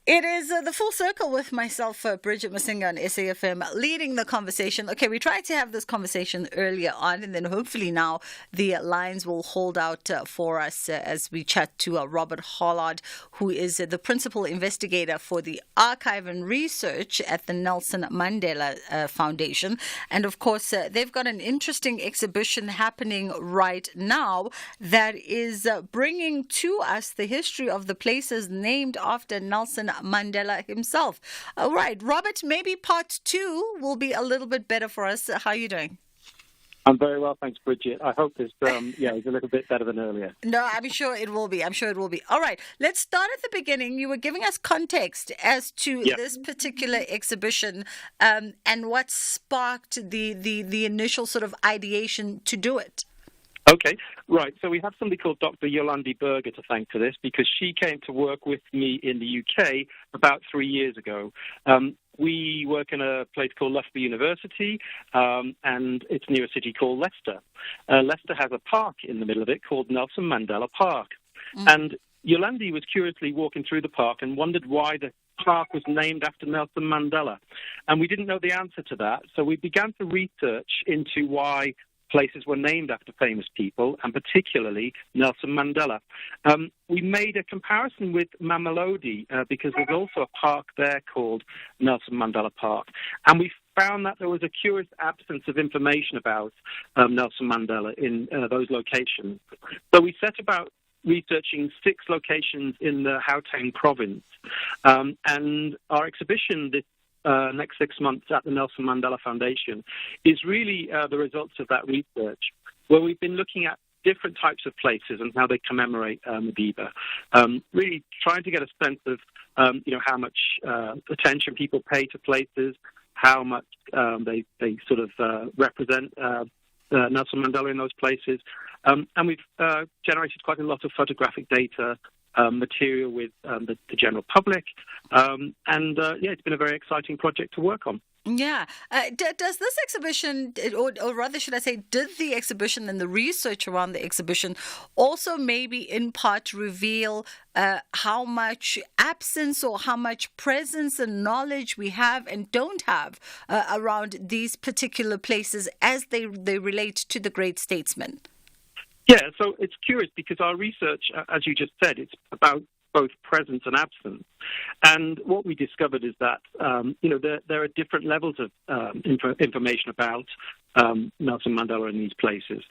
It is the full circle with myself, Bridget Masinga on SAFM, leading the conversation. Okay, we tried to have this conversation earlier on, and then hopefully now the lines will hold out for us as we chat to Robert Hollard, who is the principal investigator for the archive and research at the Nelson Mandela Foundation. And of course, they've got an interesting exhibition happening right now that is bringing to us the history of the places named after Nelson Mandela himself. All right, Robert, maybe part 2 will be a little bit better for us. How are you doing? I'm very well, thanks, Bridget. I hope it's a little bit better than earlier. No, I'm sure it will be. All right, let's start at the beginning. You were giving us context as to this particular exhibition and what sparked the initial sort of ideation to do it. Okay, right. So we have somebody called Dr. Yolandi Berger to thank for this, because she came to work with me in the UK about 3 years ago. We work in a place called Loughborough University, and it's near a city called Leicester. Leicester has a park in the middle of it called Nelson Mandela Park. And Yolandi was curiously walking through the park and wondered why the park was named after Nelson Mandela. And we didn't know the answer to that, so we began to research into why places were named after famous people, and particularly Nelson Mandela. We made a comparison with Mamelodi because there's also a park there called Nelson Mandela Park. And we found that there was a curious absence of information about Nelson Mandela in those locations. So we set about researching 6 locations in the Gauteng province. And our exhibition this next 6 months at the Nelson Mandela Foundation is really the results of that research, where we've been looking at different types of places and how they commemorate Madiba, really trying to get a sense of how much attention people pay to places, how much they sort of represent Nelson Mandela in those places, and we've generated quite a lot of photographic data, material with the general public, and it's been a very exciting project to work on. Yeah. Does this exhibition, or rather should I say, did the exhibition and the research around the exhibition also maybe in part reveal how much absence or how much presence and knowledge we have and don't have around these particular places as they relate to the great statesmen? Yeah, so it's curious because our research, as you just said, it's about both presence and absence. And what we discovered is that, there are different levels of information about Nelson Mandela in these places.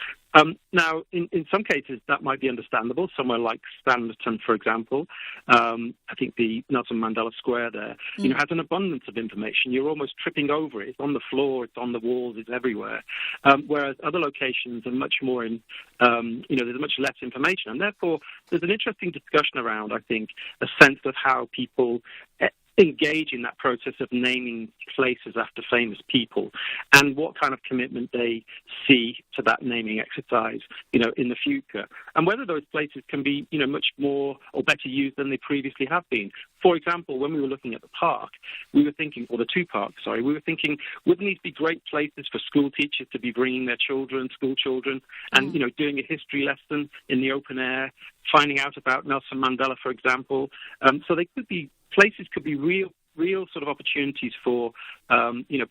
Now, in some cases, that might be understandable. Somewhere like Standerton, for example, I think the Nelson Mandela Square there, has an abundance of information. You're almost tripping over it. It's on the floor, it's on the walls, it's everywhere. Whereas other locations are much more there's much less information. And therefore, there's an interesting discussion around, I think, a sense of how people engage in that process of naming places after famous people and what kind of commitment they see to that naming exercise, in the future. And whether those places can be, much more or better used than they previously have been. For example, when we were looking at the park, we were thinking, or the two parks, sorry, we were thinking, wouldn't these be great places for school teachers to be bringing their school children, and, doing a history lesson in the open air, finding out about Nelson Mandela, for example. So they could be places could be real sort of opportunities for,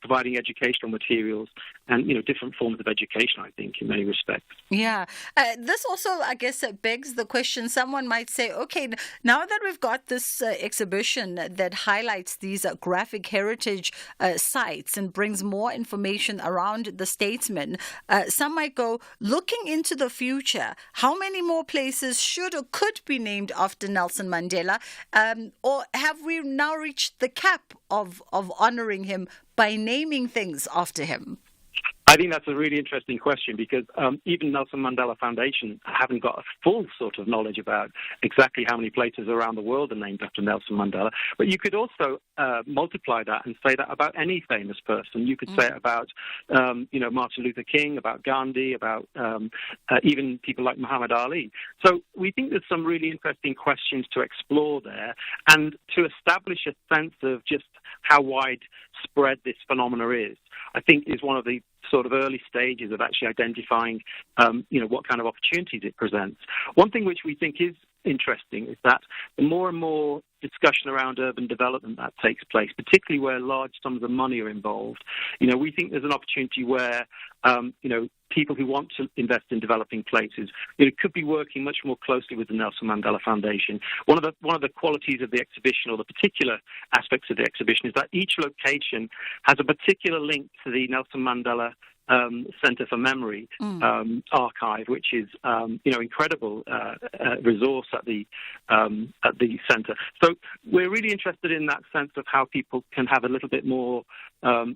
providing educational materials and, different forms of education, I think, in many respects. Yeah. This also, I guess, begs the question. Someone might say, okay, now that we've got this exhibition that highlights these graphic heritage sites and brings more information around the statesman, some might go, looking into the future, how many more places should or could be named after Nelson Mandela? Or have we now reached the cap of honoring him by naming things after him? I think that's a really interesting question because even Nelson Mandela Foundation haven't got a full sort of knowledge about exactly how many places around the world are named after Nelson Mandela. But you could also multiply that and say that about any famous person. You could say it about, Martin Luther King, about Gandhi, about even people like Muhammad Ali. So we think there's some really interesting questions to explore there and to establish a sense of just how widespread this phenomena is, I think is one of the sort of early stages of actually identifying, what kind of opportunities it presents. One thing which we think is interesting is that the more and more discussion around urban development that takes place, particularly where large sums of money are involved, we think there's an opportunity where, people who want to invest in developing places, could be working much more closely with the Nelson Mandela Foundation. One of the qualities of the exhibition, or the particular aspects of the exhibition, is that each location has a particular link to the Nelson Mandela Centre for Memory archive, which is incredible resource at the centre. So we're really interested in that sense of how people can have a little bit more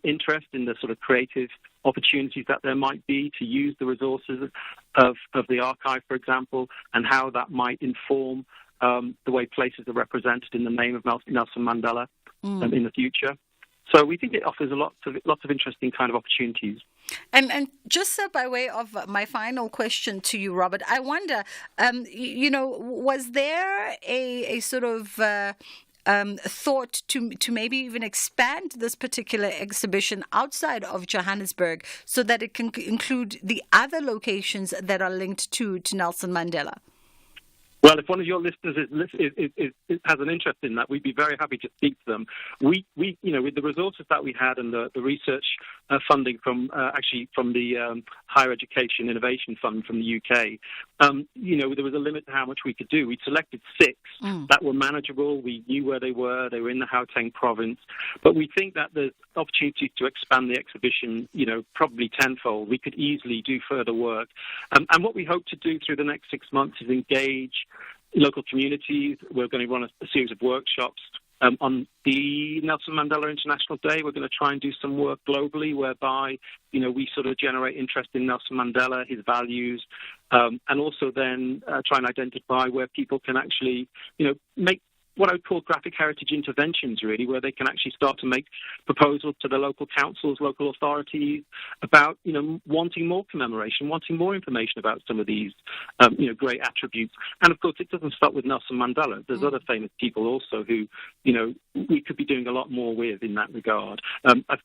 interest in the sort of creative opportunities that there might be to use the resources of the archive, for example, and how that might inform the way places are represented in the name of Nelson Mandela in the future. So we think it offers lots of interesting kind of opportunities. And just by way of my final question to you, Robert, I wonder, was there a sort of thought to maybe even expand this particular exhibition outside of Johannesburg so that it can include the other locations that are linked to Nelson Mandela? Well, if one of your listeners has an interest in that, we'd be very happy to speak to them. We with the resources that we had and the research funding from the Higher Education Innovation Fund from the UK, there was a limit to how much we could do. We selected 6 that were manageable. We knew where they were. They were in the Gauteng province. But we think that there's opportunities to expand the exhibition, probably tenfold. We could easily do further work. And what we hope to do through the next 6 months is engage local communities. We're going to run a series of workshops. On the Nelson Mandela International Day, we're going to try and do some work globally whereby, we sort of generate interest in Nelson Mandela, his values, and also then try and identify where people can actually, make what I would call graphic heritage interventions, really, where they can actually start to make proposals to the local councils, local authorities about, wanting more commemoration, wanting more information about some of these, great attributes. And of course, it doesn't stop with Nelson Mandela. There's other famous people also who, we could be doing a lot more with in that regard.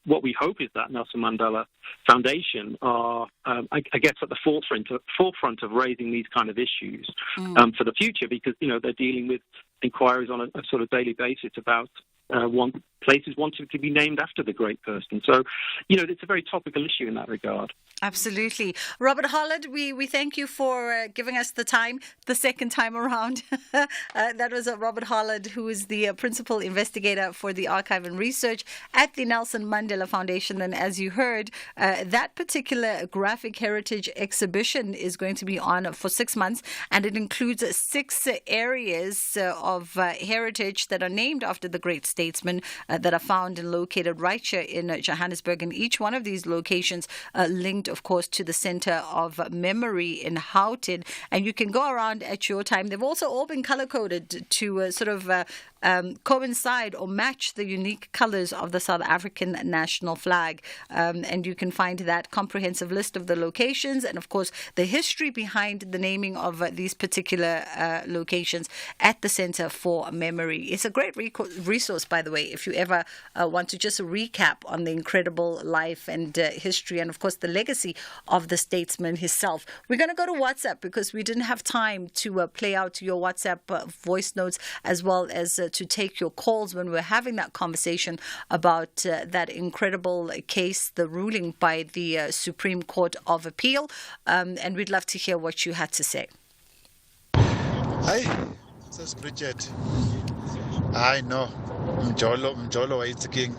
What we hope is that Nelson Mandela Foundation are, I guess, at the forefront of raising these kind of issues for the future, because they're dealing with inquiries on a sort of daily basis about places wanting to be named after the great person. So, it's a very topical issue in that regard. Absolutely. Robert Hollard, we thank you for giving us the time, the second time around. That was Robert Hollard, who is the principal investigator for the archive and research at the Nelson Mandela Foundation. And as you heard, that particular graphic heritage exhibition is going to be on for 6 months, and it includes 6 areas of heritage that are named after the great statesman that are found and located right here in Johannesburg. And each one of these locations linked, of course, to the Center of Memory in Gauteng. And you can go around at your time. They've also all been color-coded to sort of coincide or match the unique colors of the South African national flag. And you can find that comprehensive list of the locations and, of course, the history behind the naming of these particular locations at the Center for Memory. It's a great resource, by the way, if you ever want to just recap on the incredible life and history and, of course, the legacy of the statesman himself. We're going to go to WhatsApp because we didn't have time to play out your WhatsApp voice notes as well as to take your calls when we're having that conversation about that incredible case, the ruling by the Supreme Court of Appeal. And we'd love to hear what you had to say. Hi, this is Bridget. I know. Mjolo is the king.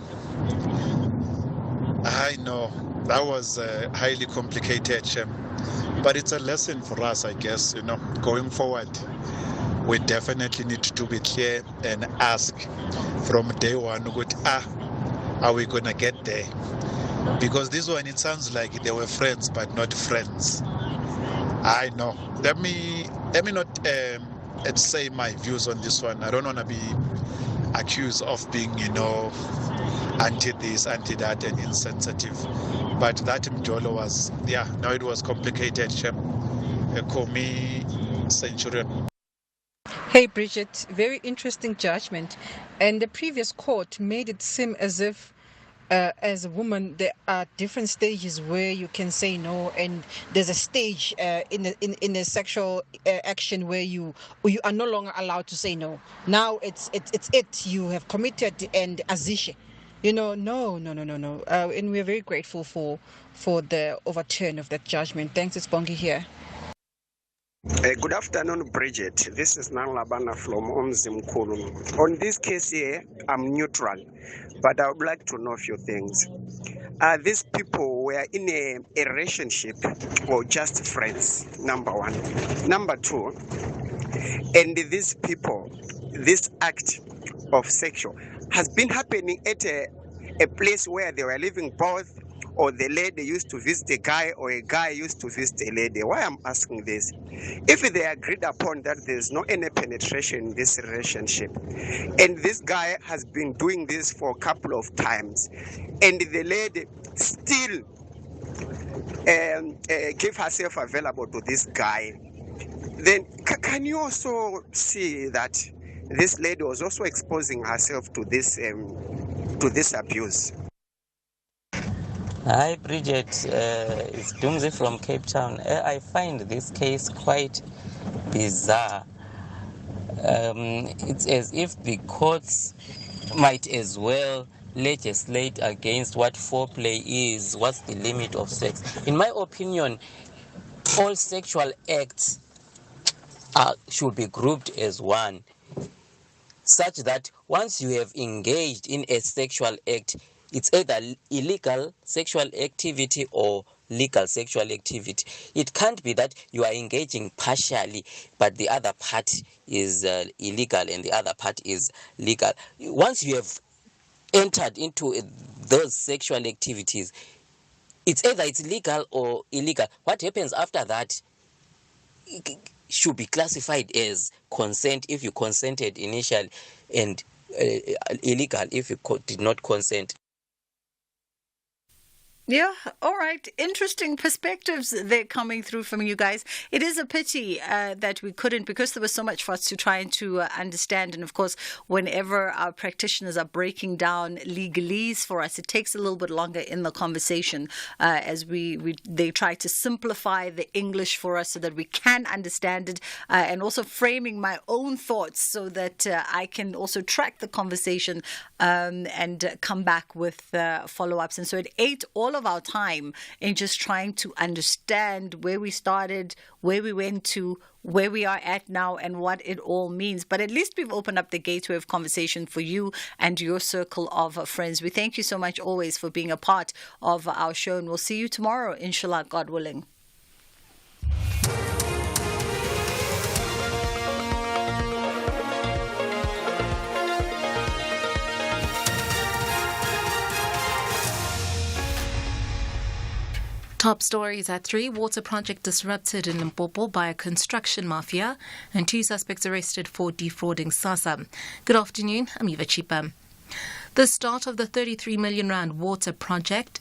I know. That was highly complicated, but it's a lesson for us, I guess, going forward. We definitely need to be clear and ask from day one, are we going to get there? Because this one, it sounds like they were friends, but not friends. I know. Let me not say my views on this one. I don't want to be accused of being, anti this, anti that, and insensitive. But that Mjolo was, it was complicated. Call me Centurion. Hey, Bridget, very interesting judgment. And the previous court made it seem as if, as a woman, there are different stages where you can say no, and there's a stage in a sexual action where you are no longer allowed to say no. Now it's you have committed and azishe. No. And we're very grateful for the overturn of that judgment. Thanks, it's Bongi here. Good afternoon, Bridget. This is Nanlabana from Omzimkulu. On this case here, I'm neutral, but I would like to know a few things. These people were in a relationship or just friends, number one. Number two, and these people, this act of sexual has been happening at a place where they were living both, or the lady used to visit a guy, or a guy used to visit a lady. Why I'm asking this? If they agreed upon that there's no any penetration in this relationship, and this guy has been doing this for a couple of times, and the lady still give herself available to this guy, then can you also see that this lady was also exposing herself to this abuse? Hi, Bridget. It's Dumzi from Cape Town. I find this case quite bizarre. It's as if the courts might as well legislate against what foreplay is, what's the limit of sex. In my opinion, all sexual acts should be grouped as one, such that once you have engaged in a sexual act, it's either illegal sexual activity or legal sexual activity. It can't be that you are engaging partially, but the other part is illegal and the other part is legal. Once you have entered into those sexual activities, it's either it's legal or illegal. What happens after that should be classified as consent if you consented initially, and illegal if you did not consent. Yeah, all right. Interesting perspectives they're coming through from you guys. It is a pity that we couldn't, because there was so much for us to try and to understand. And of course, whenever our practitioners are breaking down legalese for us, it takes a little bit longer in the conversation as they try to simplify the English for us so that we can understand it, and also framing my own thoughts so that I can also track the conversation and come back with follow-ups. And so it ate all of our time in just trying to understand where we started, where we went to, where we are at now, and what it all means. But at least we've opened up the gateway of conversation for you and your circle of friends. We thank you so much always for being a part of our show, and we'll see you tomorrow, inshallah, God willing. Top stories at 3. Water project disrupted in Limpopo by a construction mafia, and 2 suspects arrested for defrauding SASSA. Good afternoon, I'm Eva Chipa. The start of the 33 million rand water project